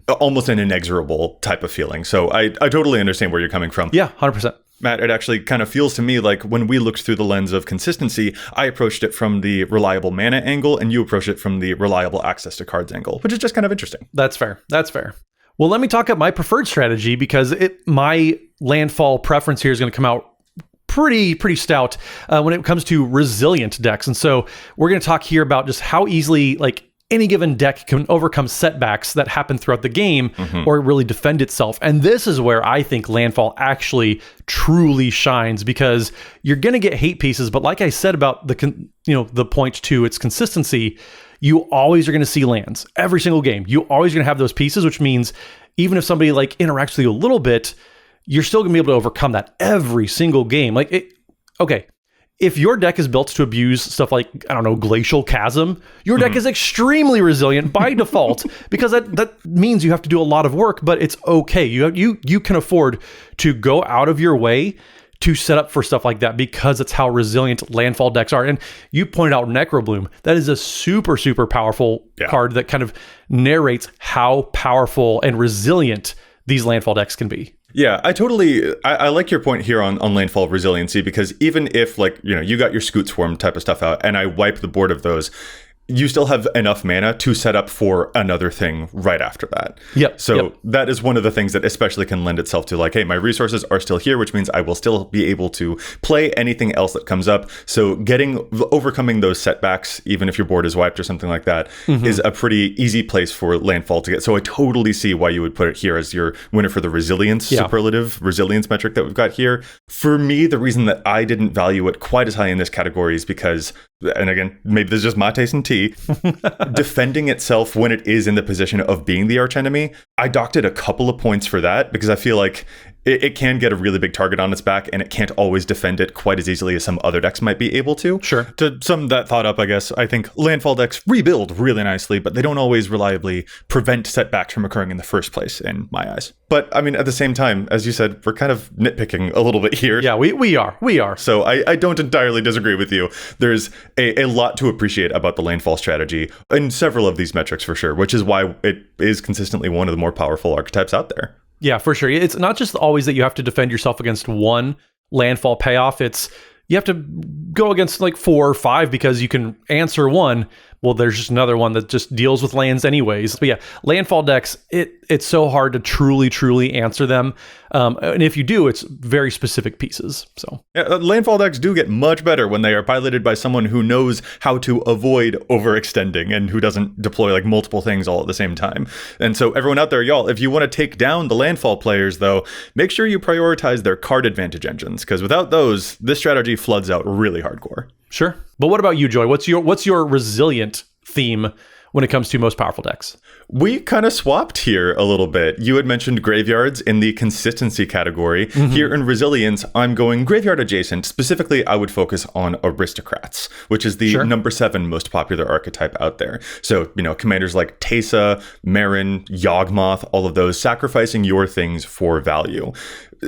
almost an inexorable type of feeling. So I totally understand where you're coming from. Yeah, 100%. Matt, it actually kind of feels to me like when we looked through the lens of consistency, I approached it from the reliable mana angle, and you approached it from the reliable access to cards angle, which is just kind of interesting. That's fair. Well, let me talk about my preferred strategy, because my landfall preference here is going to come out pretty stout when it comes to resilient decks. And so we're going to talk here about just how easily like any given deck can overcome setbacks that happen throughout the game or really defend itself. And this is where I think landfall actually truly shines, because you're going to get hate pieces. But like I said about the point to its consistency, you always are going to see lands every single game. You always going to have those pieces, which means even if somebody like interacts with you a little bit, you're still going to be able to overcome that every single game. If your deck is built to abuse stuff like, I don't know, Glacial Chasm, your deck is extremely resilient by default, because that means you have to do a lot of work, but it's okay. You can afford to go out of your way to set up for stuff like that, because it's how resilient landfall decks are. And you pointed out Necrobloom. That is a super, super powerful card that kind of narrates how powerful and resilient these landfall decks can be. Yeah, I like your point here on landfall resiliency, because even if you got your Scoot Swarm type of stuff out and I wipe the board of those, you still have enough mana to set up for another thing right after that. That is one of the things that especially can lend itself to like, hey, my resources are still here, which means I will still be able to play anything else that comes up. So overcoming those setbacks, even if your board is wiped or something like that, is a pretty easy place for landfall to get. So I totally see why you would put it here as your winner for the resilience superlative resilience metric that we've got here. For me, the reason that I didn't value it quite as high in this category is because, and again, maybe this is just my taste in tea, defending itself when it is in the position of being the archenemy, I docked it a couple of points for that, because I feel like it can get a really big target on its back, and it can't always defend it quite as easily as some other decks might be able to. Sure. To sum that thought up, I guess, I think landfall decks rebuild really nicely, but they don't always reliably prevent setbacks from occurring in the first place, in my eyes. But, I mean, at the same time, as you said, we're kind of nitpicking a little bit here. Yeah, we are. So I don't entirely disagree with you. There's a lot to appreciate about the landfall strategy in several of these metrics for sure, which is why it is consistently one of the more powerful archetypes out there. Yeah, for sure. It's not just always that you have to defend yourself against one landfall payoff. It's you have to go against like 4 or 5 because you can answer one. Well, there's just another one that just deals with lands anyways. But yeah, landfall decks, it's so hard to truly answer them. And if you do, it's very specific pieces. So yeah, landfall decks do get much better when they are piloted by someone who knows how to avoid overextending and who doesn't deploy like multiple things all at the same time. And so everyone out there, y'all, if you want to take down the landfall players, though, make sure you prioritize their card advantage engines, because without those, this strategy floods out really hardcore. Sure. But what about you, Joy? What's your resilient theme when it comes to most powerful decks? We kind of swapped here a little bit. You had mentioned graveyards in the consistency category. Here in resilience, I'm going graveyard adjacent. Specifically, I would focus on aristocrats, which is the number 7 most popular archetype out there. So, commanders like Teysa, Marin, Yawgmoth, all of those, sacrificing your things for value.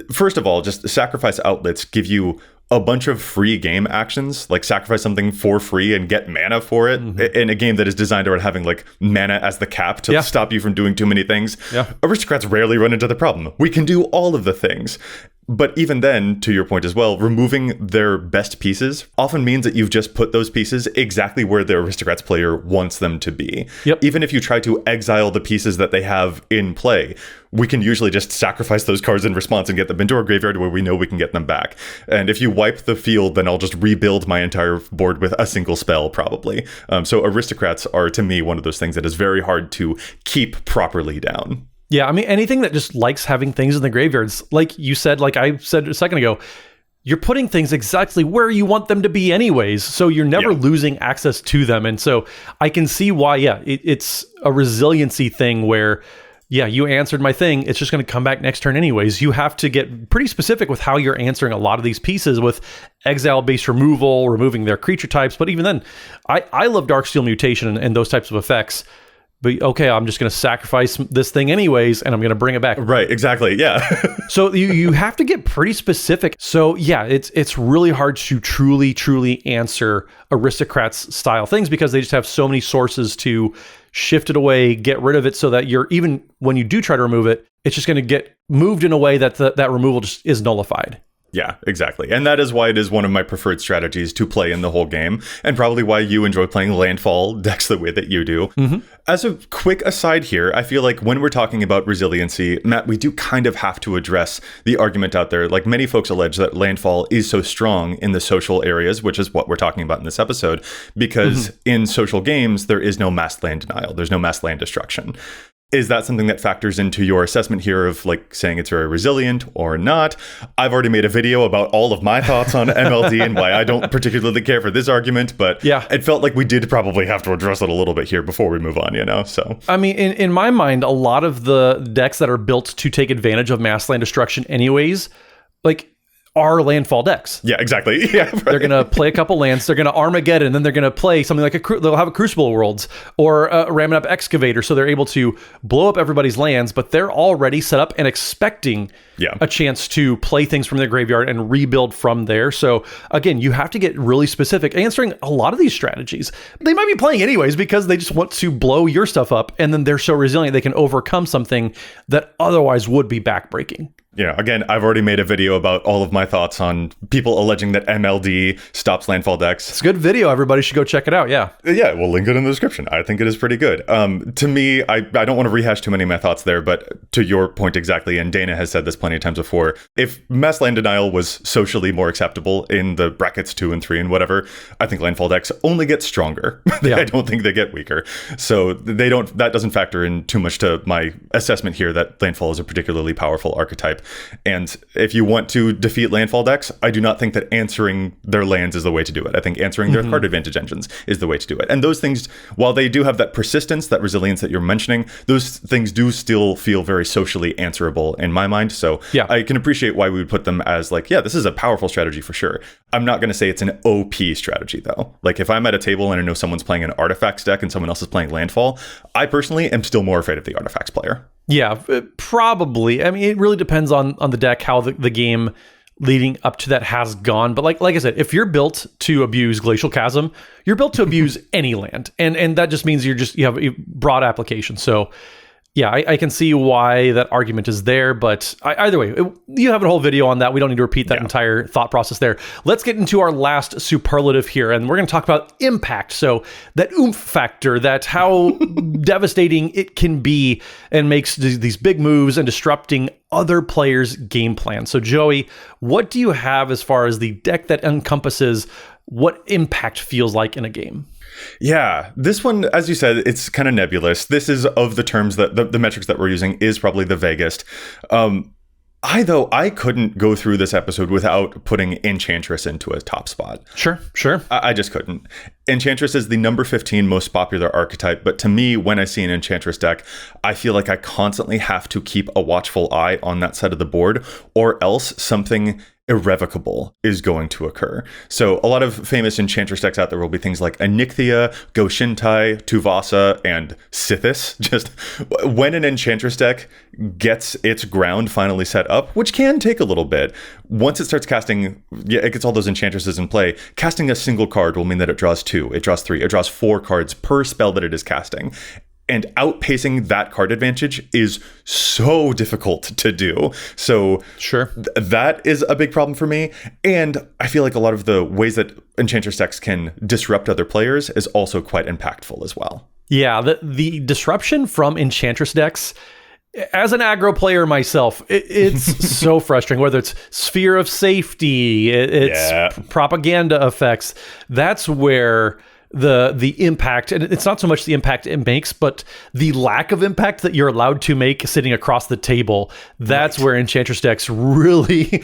First of all, just sacrifice outlets give you a bunch of free game actions, like sacrifice something for free and get mana for it in a game that is designed around having like mana as the cap to stop you from doing too many things. Aristocrats rarely run into the problem. We can do all of the things. But even then, to your point as well, removing their best pieces often means that you've just put those pieces exactly where the Aristocrats player wants them to be. Yep. Even if you try to exile the pieces that they have in play, we can usually just sacrifice those cards in response and get them into our graveyard where we know we can get them back. And if you wipe the field, then I'll just rebuild my entire board with a single spell, probably. So Aristocrats are, to me, one of those things that is very hard to keep properly down. Yeah, I mean, anything that just likes having things in the graveyards, like you said, like I said a second ago, you're putting things exactly where you want them to be anyways. So you're never losing access to them. And so I can see why, it's a resiliency thing where, you answered my thing. It's just going to come back next turn anyways. You have to get pretty specific with how you're answering a lot of these pieces with exile-based removal, removing their creature types. But even then, I love Darksteel Mutation and those types of effects. But okay, I'm just going to sacrifice this thing anyways, and I'm going to bring it back. Right, exactly, yeah. So you have to get pretty specific. So yeah, it's really hard to truly answer Aristocrats style things because they just have so many sources to shift it away, get rid of it, so that you're, even when you do try to remove it, it's just going to get moved in a way that that removal just is nullified. Yeah, exactly. And that is why it is one of my preferred strategies to play in the whole game, and probably why you enjoy playing landfall decks the way that you do. Mm-hmm. As a quick aside here, I feel like when we're talking about resiliency, Matt, we do kind of have to address the argument out there. Like, many folks allege that landfall is so strong in the social areas, which is what we're talking about in this episode, because in social games, there is no mass land denial. There's no mass land destruction. Is that something that factors into your assessment here of like saying it's very resilient or not? I've already made a video about all of my thoughts on MLD and why I don't particularly care for this argument, but it felt like we did probably have to address it a little bit here before we move on, So I mean, in my mind, a lot of the decks that are built to take advantage of mass land destruction anyways, like, are landfall decks. Yeah, exactly. Yeah, right. They're going to play a couple lands, they're going to Armageddon, and then they're going to play something like they'll have a Crucible Worlds or a Ramming Up Excavator, so they're able to blow up everybody's lands, but they're already set up and expecting a chance to play things from their graveyard and rebuild from there. So again, you have to get really specific answering a lot of these strategies. They might be playing anyways because they just want to blow your stuff up, and then they're so resilient they can overcome something that otherwise would be backbreaking. Again, I've already made a video about all of my thoughts on people alleging that MLD stops landfall decks. It's a good video. Everybody should go check it out. Yeah, we'll link it in the description. I think it is pretty good. To me, I don't want to rehash too many of my thoughts there, but to your point exactly, and Dana has said this plenty of times before, if mass land denial was socially more acceptable in the brackets 2 and 3 and whatever, I think landfall decks only get stronger. I don't think they get weaker. So that doesn't factor in too much to my assessment here that landfall is a particularly powerful archetype. And if you want to defeat landfall decks, I do not think that answering their lands is the way to do it. I think answering their card advantage engines is the way to do it. And those things, while they do have that persistence, that resilience that you're mentioning, those things do still feel very socially answerable in my mind. So I can appreciate why we would put them as like, this is a powerful strategy for sure. I'm not going to say it's an OP strategy though. Like, if I'm at a table and I know someone's playing an artifacts deck and someone else is playing landfall, I personally am still more afraid of the artifacts player. Yeah, probably. I mean, it really depends on the deck, how the game leading up to that has gone. But like I said, if you're built to abuse Glacial Chasm, you're built to abuse any land. And that just means you have a broad application. So I can see why that argument is there, but either way, you have a whole video on that. We don't need to repeat that entire thought process there. Let's get into our last superlative here, and we're going to talk about impact. So that oomph factor, that how devastating it can be and makes these big moves and disrupting other players' game plans. So Joey, what do you have as far as the deck that encompasses what impact feels like in a game? Yeah, this one, as you said, it's kind of nebulous. This is, of the terms that the metrics that we're using, is probably the vaguest. I couldn't go through this episode without putting Enchantress into a top spot. Sure. I just couldn't. Enchantress is the number 15 most popular archetype, but to me, when I see an Enchantress deck, I feel like I constantly have to keep a watchful eye on that side of the board, or else something irrevocable is going to occur. So a lot of famous Enchantress decks out there will be things like Onyxia, Goshintai, Tuvasa, and Sithis. Just when an Enchantress deck gets its ground finally set up, which can take a little bit, once it starts casting, it gets all those Enchantresses in play, casting a single card will mean that it draws 2, it draws 3, it draws 4 cards per spell that it is casting. and outpacing that card advantage is so difficult to do. So sure, that is a big problem for me. And I feel like a lot of the ways that Enchantress decks can disrupt other players is also quite impactful as well. Yeah, the disruption from Enchantress decks, as an aggro player myself, it's so frustrating. Whether it's Sphere of Safety, it's propaganda effects, that's where the impact, and it's not so much the impact it makes, but the lack of impact that you're allowed to make sitting across the table. That's where Enchantress decks really,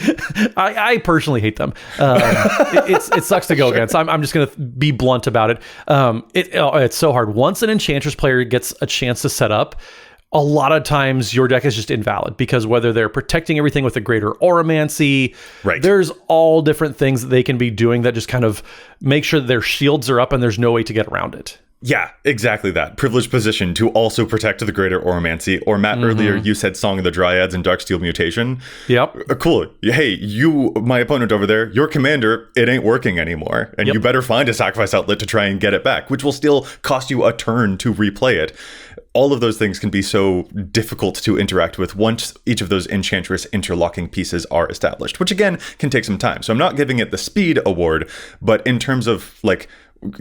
I personally hate them. It sucks to go against. I'm just going to be blunt about it. It's so hard. Once an Enchantress player gets a chance to set up, a lot of times your deck is just invalid, because whether they're protecting everything with a greater Auramancy, there's all different things that they can be doing that just kind of make sure that their shields are up and there's no way to get around it. Yeah, exactly that. Privileged position to also protect the greater Auramancy. Or Matt, earlier you said Song of the Dryads and Darksteel Mutation. Yep. Cool. Hey, you, my opponent over there, your commander, it ain't working anymore. And you better find a sacrifice outlet to try and get it back, which will still cost you a turn to replay it. All of those things can be so difficult to interact with once each of those Enchantress interlocking pieces are established, which again can take some time. So I'm not giving it the speed award, but in terms of like,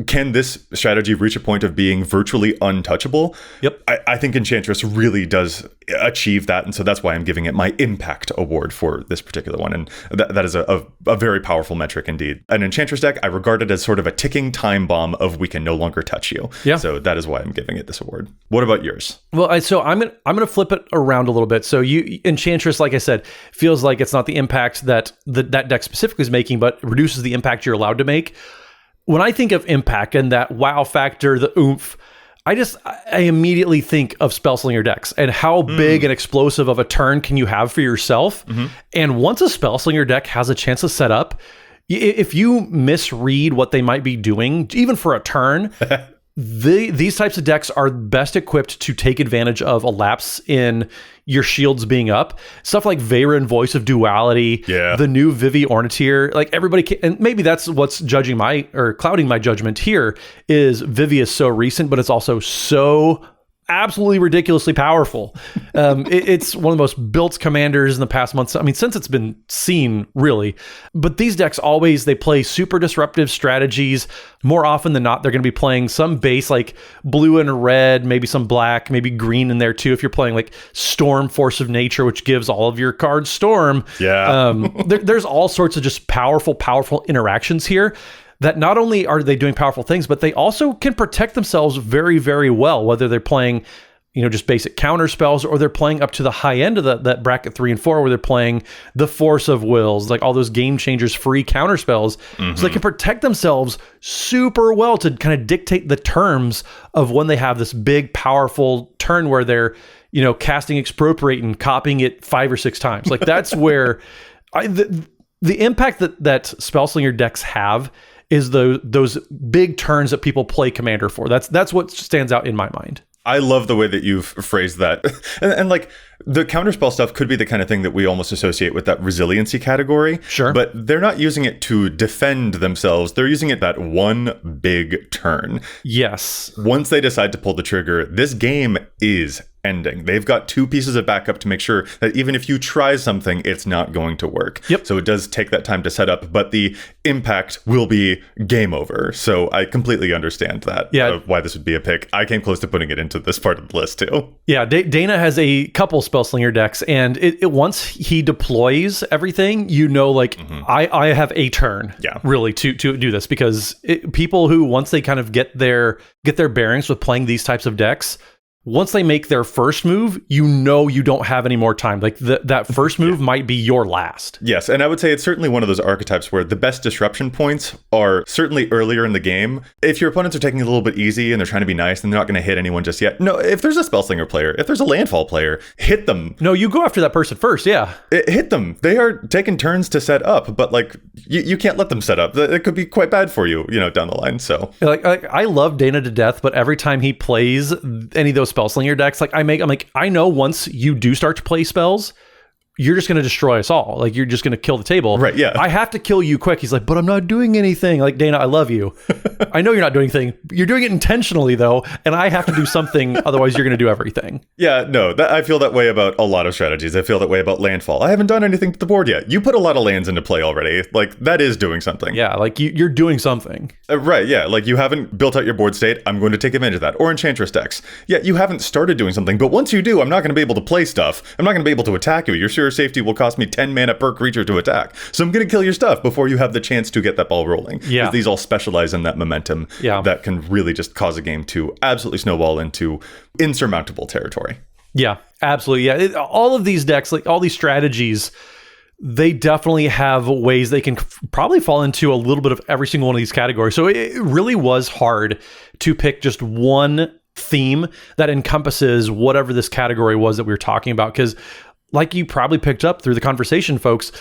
can this strategy reach a point of being virtually untouchable? Yep. I think Enchantress really does achieve that. And so that's why I'm giving it my impact award for this particular one. And that is a very powerful metric indeed. An Enchantress deck, I regard it as sort of a ticking time bomb of we can no longer touch you. Yeah. So that is why I'm giving it this award. What about yours? Well, so I'm gonna flip it around a little bit. So Enchantress, like I said, feels like it's not the impact that that deck specifically is making, but reduces the impact you're allowed to make. When I think of impact and that wow factor, the oomph, I immediately think of Spellslinger decks and how big and explosive of a turn can you have for yourself. And once a Spellslinger deck has a chance to set up, if you misread what they might be doing, even for a turn, these types of decks are best equipped to take advantage of a lapse in your shields being up. Stuff like Veyron, Voice of Duality, the new Vivi Orniteer, like everybody can, and maybe that's what's clouding my judgment here, is Vivi is so recent, but it's also so absolutely ridiculously powerful. It's one of the most built commanders in the past months. I mean, since it's been seen, really. But these decks they play super disruptive strategies. More often than not, they're going to be playing some base like blue and red, maybe some black, maybe green in there too. If you're playing like Storm, Force of Nature, which gives all of your cards Storm. There's all sorts of just powerful interactions here that not only are they doing powerful things, but they also can protect themselves very, very well, whether they're playing, just basic counter spells, or they're playing up to the high end of that bracket 3 and 4, where they're playing the Force of Wills, like all those game changers, free counter spells. So they can protect themselves super well to kind of dictate the terms of when they have this big, powerful turn where they're, casting Expropriate and copying it 5 or 6 times. Like that's where the impact that Spellslinger decks have is those big turns that people play Commander for. That's what stands out in my mind. I love the way that you've phrased that. and like the counterspell stuff could be the kind of thing that we almost associate with that resiliency category. Sure. But they're not using it to defend themselves. They're using it that one big turn. Yes. Once they decide to pull the trigger, this game is ending. They've got 2 pieces of backup to make sure that even if you try something, it's not going to work. Yep. So it does take that time to set up, but the impact will be game over. So I completely understand that. Why this would be a pick. I came close to putting it into this part of the list too. Yeah, Dana has a couple Spellslinger decks, and it once he deploys everything, I have a turn, really to do this, because people who once they kind of get their bearings with playing these types of decks, once they make their first move, you don't have any more time. Like that first move might be your last. Yes, and I would say it's certainly one of those archetypes where the best disruption points are certainly earlier in the game. If your opponents are taking it a little bit easy and they're trying to be nice and they're not going to hit anyone just yet. No, if there's a Spellslinger player, if there's a Landfall player, hit them. No, you go after that person first, Hit them. They are taking turns to set up, but like you can't let them set up. It could be quite bad for you, down the line. So like I love Dana to death, but every time he plays any of those Spellslinger decks, I'm like, I know once you do start to play spells, you're just going to destroy us all. Like, you're just going to kill the table. Right, yeah. I have to kill you quick. He's like, but I'm not doing anything. Like, Dana, I love you. I know you're not doing anything. You're doing it intentionally, though, and I have to do something. Otherwise, you're going to do everything. Yeah, no, I feel that way about a lot of strategies. I feel that way about landfall. I haven't done anything to the board yet. You put a lot of lands into play already. Like, that is doing something. Yeah, like you're doing something. Right, yeah. Like, you haven't built out your board state. I'm going to take advantage of that. Or Enchantress decks. Yeah, you haven't started doing something, but once you do, I'm not going to be able to play stuff. I'm not going to be able to attack you. Your Sure Safety will cost me 10 mana per creature to attack. So I'm going to kill your stuff before you have the chance to get that ball rolling. Yeah. Because these all specialize in that momentum that can really just cause a game to absolutely snowball into insurmountable territory. Yeah, absolutely. Yeah, all of these decks, like all these strategies, they definitely have ways they can probably fall into a little bit of every single one of these categories. So it really was hard to pick just one theme that encompasses whatever this category was that we were talking about. Because like you probably picked up through the conversation, folks,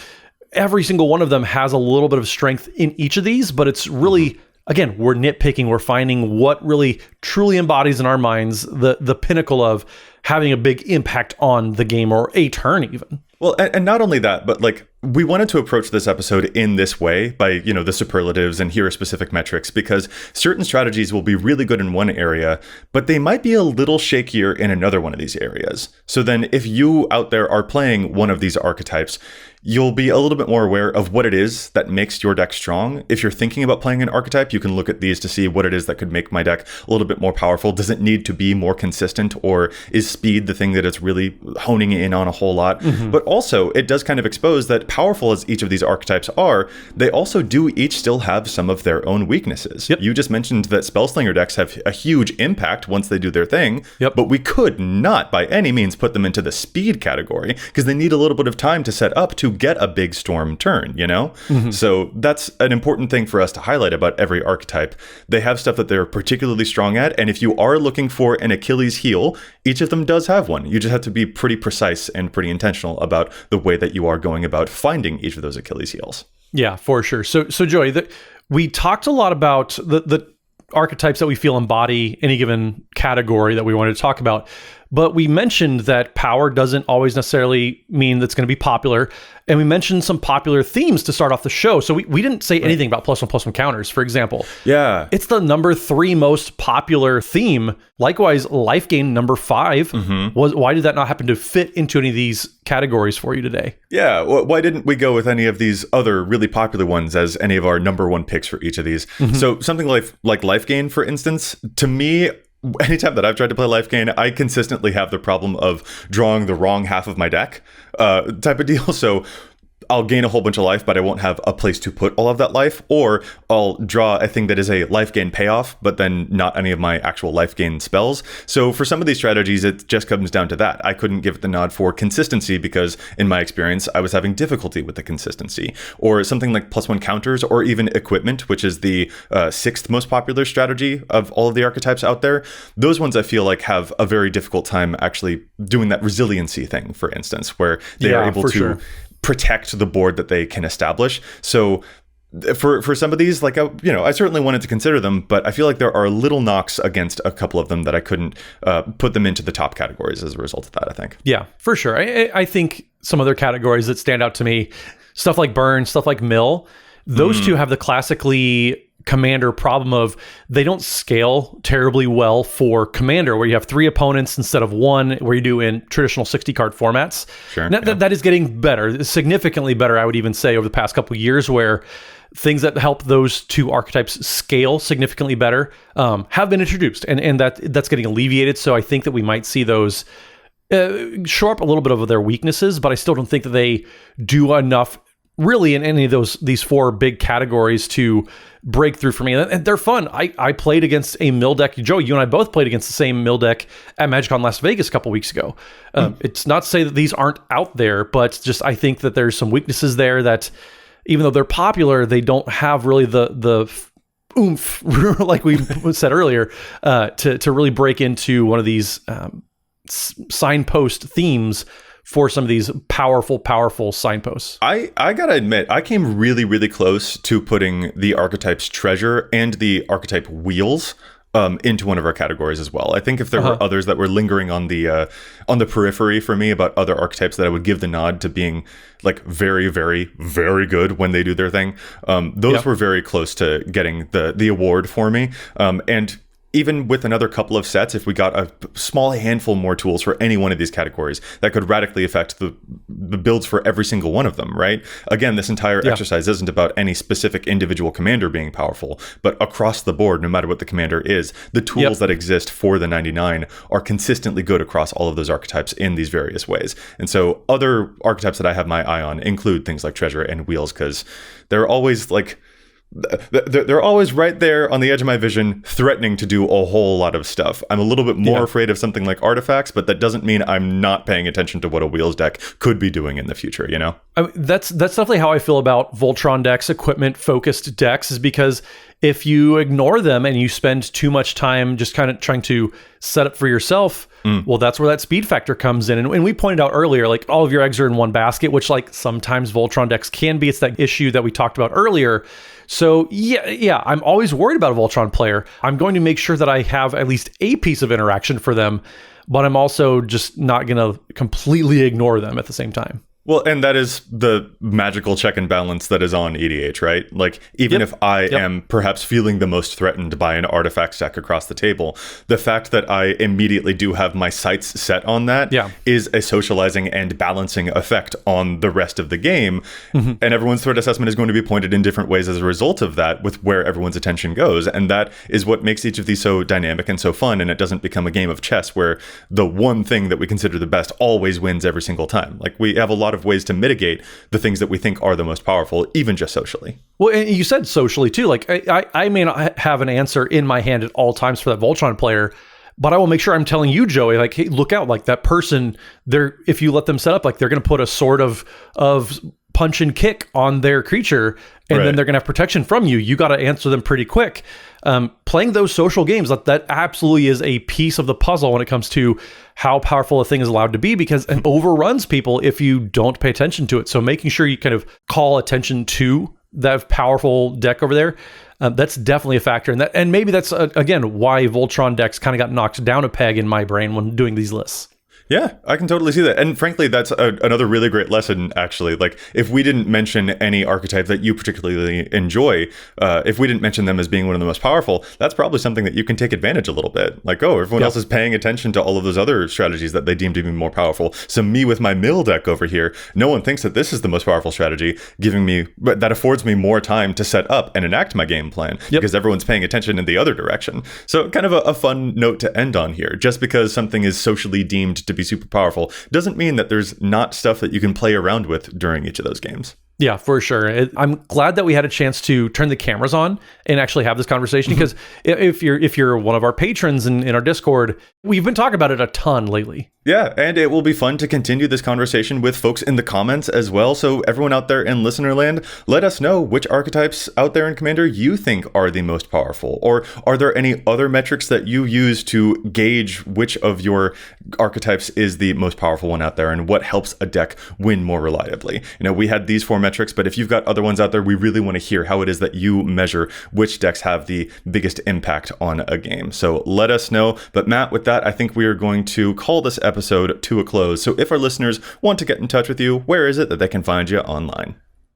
every single one of them has a little bit of strength in each of these, but it's really, again, we're nitpicking, we're finding what really truly embodies in our minds the pinnacle of having a big impact on the game or a turn even. Well, and not only that, but like we wanted to approach this episode in this way by, the superlatives and hero specific metrics, because certain strategies will be really good in one area, but they might be a little shakier in another one of these areas. So then if you out there are playing one of these archetypes, you'll be a little bit more aware of what it is that makes your deck strong. If you're thinking about playing an archetype, you can look at these to see what it is that could make my deck a little bit more powerful. Does it need to be more consistent, or is speed the thing that it's really honing in on a whole lot? Mm-hmm. But also, it does kind of expose that powerful as each of these archetypes are, they also do each still have some of their own weaknesses. Yep. You just mentioned that Spellslinger decks have a huge impact once they do their thing, Yep. but we could not by any means put them into the speed category because they need a little bit of time to set up to get a big storm turn, Mm-hmm. So that's an important thing for us to highlight about every archetype. They have stuff that they're particularly strong at, and if you are looking for an Achilles heel, each of them does have one. You just have to be pretty precise and pretty intentional about the way that you are going about finding each of those Achilles heels. Yeah, for sure. So Joey, we talked a lot about the archetypes that we feel embody any given category that we wanted to talk about. But we mentioned that power doesn't always necessarily mean that's going to be popular. And we mentioned some popular themes to start off the show. So we didn't say anything about +1/+1 counters, for example. Yeah. It's the number 3 most popular theme. Likewise, life gain number 5. Mm-hmm. Why did that not happen to fit into any of these categories for you today? Yeah. Why didn't we go with any of these other really popular ones as any of our number 1 picks for each of these? Mm-hmm. So something like life gain, for instance, to me, anytime that I've tried to play life gain, I consistently have the problem of drawing the wrong half of my deck type of deal. So I'll gain a whole bunch of life, but I won't have a place to put all of that life, or I'll draw a thing that is a life gain payoff, but then not any of my actual life gain spells. So for some of these strategies, it just comes down to that. I couldn't give it the nod for consistency because in my experience, I was having difficulty with the consistency. Or something like +1 counters, or even equipment, which is the 6th most popular strategy of all of the archetypes out there. Those ones I feel like have a very difficult time actually doing that resiliency thing, for instance, where they are able to protect the board that they can establish. So for some of these, like, I certainly wanted to consider them, but I feel like there are little knocks against a couple of them that I couldn't put them into the top categories as a result of that, I think. Yeah, for sure. I think some other categories that stand out to me, stuff like burn, stuff like mill, those two have the classically commander problem of they don't scale terribly well for commander, where you have 3 opponents instead of 1, where you do in traditional 60 card formats. Sure. That is getting better, significantly better, I would even say, over the past couple of years, where things that help those 2 archetypes scale significantly better have been introduced, and that's getting alleviated. So I think that we might see those show up a little bit of their weaknesses, but I still don't think that they do enough really in any of these 4 big categories to break through for me. And they're fun. I played against a mill deck. Joe, you and I both played against the same mill deck at MagicCon Las Vegas a couple weeks ago. It's not to say that these aren't out there, but just I think that there's some weaknesses there that, even though they're popular, they don't have really the oomph, like we said earlier, to really break into one of these signpost themes for some of these powerful signposts. I gotta admit, I came really, really close to putting the archetype's treasure and the archetype wheels into one of our categories as well. I think if there were others that were lingering on the periphery for me about other archetypes that I would give the nod to being like very, very, very good when they do their thing, those were very close to getting the award for me. And even with another couple of sets, if we got a small handful more tools for any one of these categories, that could radically affect the builds for every single one of them, right? Again, this entire exercise isn't about any specific individual commander being powerful, but across the board, no matter what the commander is, the tools that exist for the 99 are consistently good across all of those archetypes in these various ways. And so other archetypes that I have my eye on include things like Treasure and Wheels, because they're always like... They're always right there on the edge of my vision, threatening to do a whole lot of stuff. I'm a little bit more afraid of something like Artifacts, but that doesn't mean I'm not paying attention to what a Wheels deck could be doing in the future, you know? I mean, that's definitely how I feel about Voltron decks, equipment-focused decks, is because if you ignore them and you spend too much time just kind of trying to set up for yourself, well, that's where that speed factor comes in. And we pointed out earlier, like, all of your eggs are in one basket, which, like, sometimes Voltron decks can be. It's that issue that we talked about earlier. So yeah, I'm always worried about a Voltron player. I'm going to make sure that I have at least a piece of interaction for them, but I'm also just not going to completely ignore them at the same time. Well, and that is the magical check and balance that is on EDH, right? Like, even if I am perhaps feeling the most threatened by an artifact deck across the table, the fact that I immediately do have my sights set on that is a socializing and balancing effect on the rest of the game. And everyone's threat assessment is going to be pointed in different ways as a result of that, with where everyone's attention goes. And that is what makes each of these so dynamic and so fun. And it doesn't become a game of chess where the one thing that we consider the best always wins every single time. Like, we have a lot of ways to mitigate the things that we think are the most powerful, even just socially. Well, and you said socially too. Like, I may not have an answer in my hand at all times for that Voltron player, but I will make sure I'm telling you, Joey, like, hey, look out, like, that person, if you let them set up, like, they're going to put a sword of punch and kick on their creature, and then they're going to have protection from you. You got to answer them pretty quick. Playing those social games, that absolutely is a piece of the puzzle when it comes to how powerful a thing is allowed to be, because it overruns people if you don't pay attention to it. So making sure you kind of call attention to that powerful deck over there, that's definitely a factor. And maybe that's, again, why Voltron decks kind of got knocked down a peg in my brain when doing these lists. Yeah, I can totally see that. And frankly, that's another really great lesson, actually. Like, if we didn't mention any archetype that you particularly enjoy, if we didn't mention them as being one of the most powerful, that's probably something that you can take advantage a little bit. Like, oh, everyone else is paying attention to all of those other strategies that they deem to be more powerful. So me with my mill deck over here, no one thinks that this is the most powerful strategy, but that affords me more time to set up and enact my game plan, because everyone's paying attention in the other direction. So kind of a fun note to end on here. Just because something is socially deemed to be super powerful doesn't mean that there's not stuff that you can play around with during each of those games. Yeah, for sure. I'm glad that we had a chance to turn the cameras on and actually have this conversation, because if you're one of our patrons in our Discord, we've been talking about it a ton lately. Yeah, and it will be fun to continue this conversation with folks in the comments as well. So everyone out there in listener land, let us know which archetypes out there in Commander you think are the most powerful. Or are there any other metrics that you use to gauge which of your archetypes is the most powerful one out there, and what helps a deck win more reliably? You know, we had these 4 metrics, but if you've got other ones out there, we really want to hear how it is that you measure which decks have the biggest impact on a game. So let us know. But Matt, with that, I think we are going to call this episode to a close. So if our listeners want to get in touch with you, where is it that they can find you online?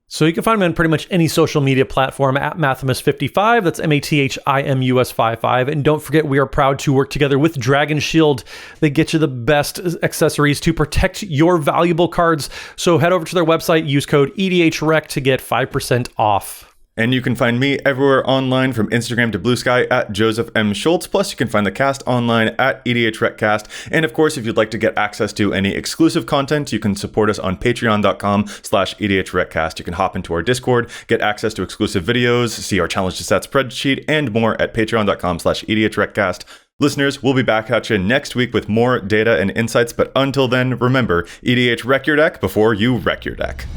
So you can find me on pretty much any social media platform at Mathimus55. That's MATHIMUS55. And don't forget, we are proud to work together with Dragon Shield. They get you the best accessories to protect your valuable cards. So head over to their website, use code EDHREC to get 5% off. And you can find me everywhere online, from Instagram to Blue Sky at Joseph M. Schultz. Plus, you can find the cast online at EDHRECast. And of course, if you'd like to get access to any exclusive content, you can support us on patreon.com/EDHRECast. You can hop into our Discord, get access to exclusive videos, see our challenge to stat spreadsheet, and more at patreon.com/EDHRECast. Listeners, we'll be back at you next week with more data and insights. But until then, remember, EDH wreck your deck before you wreck your deck.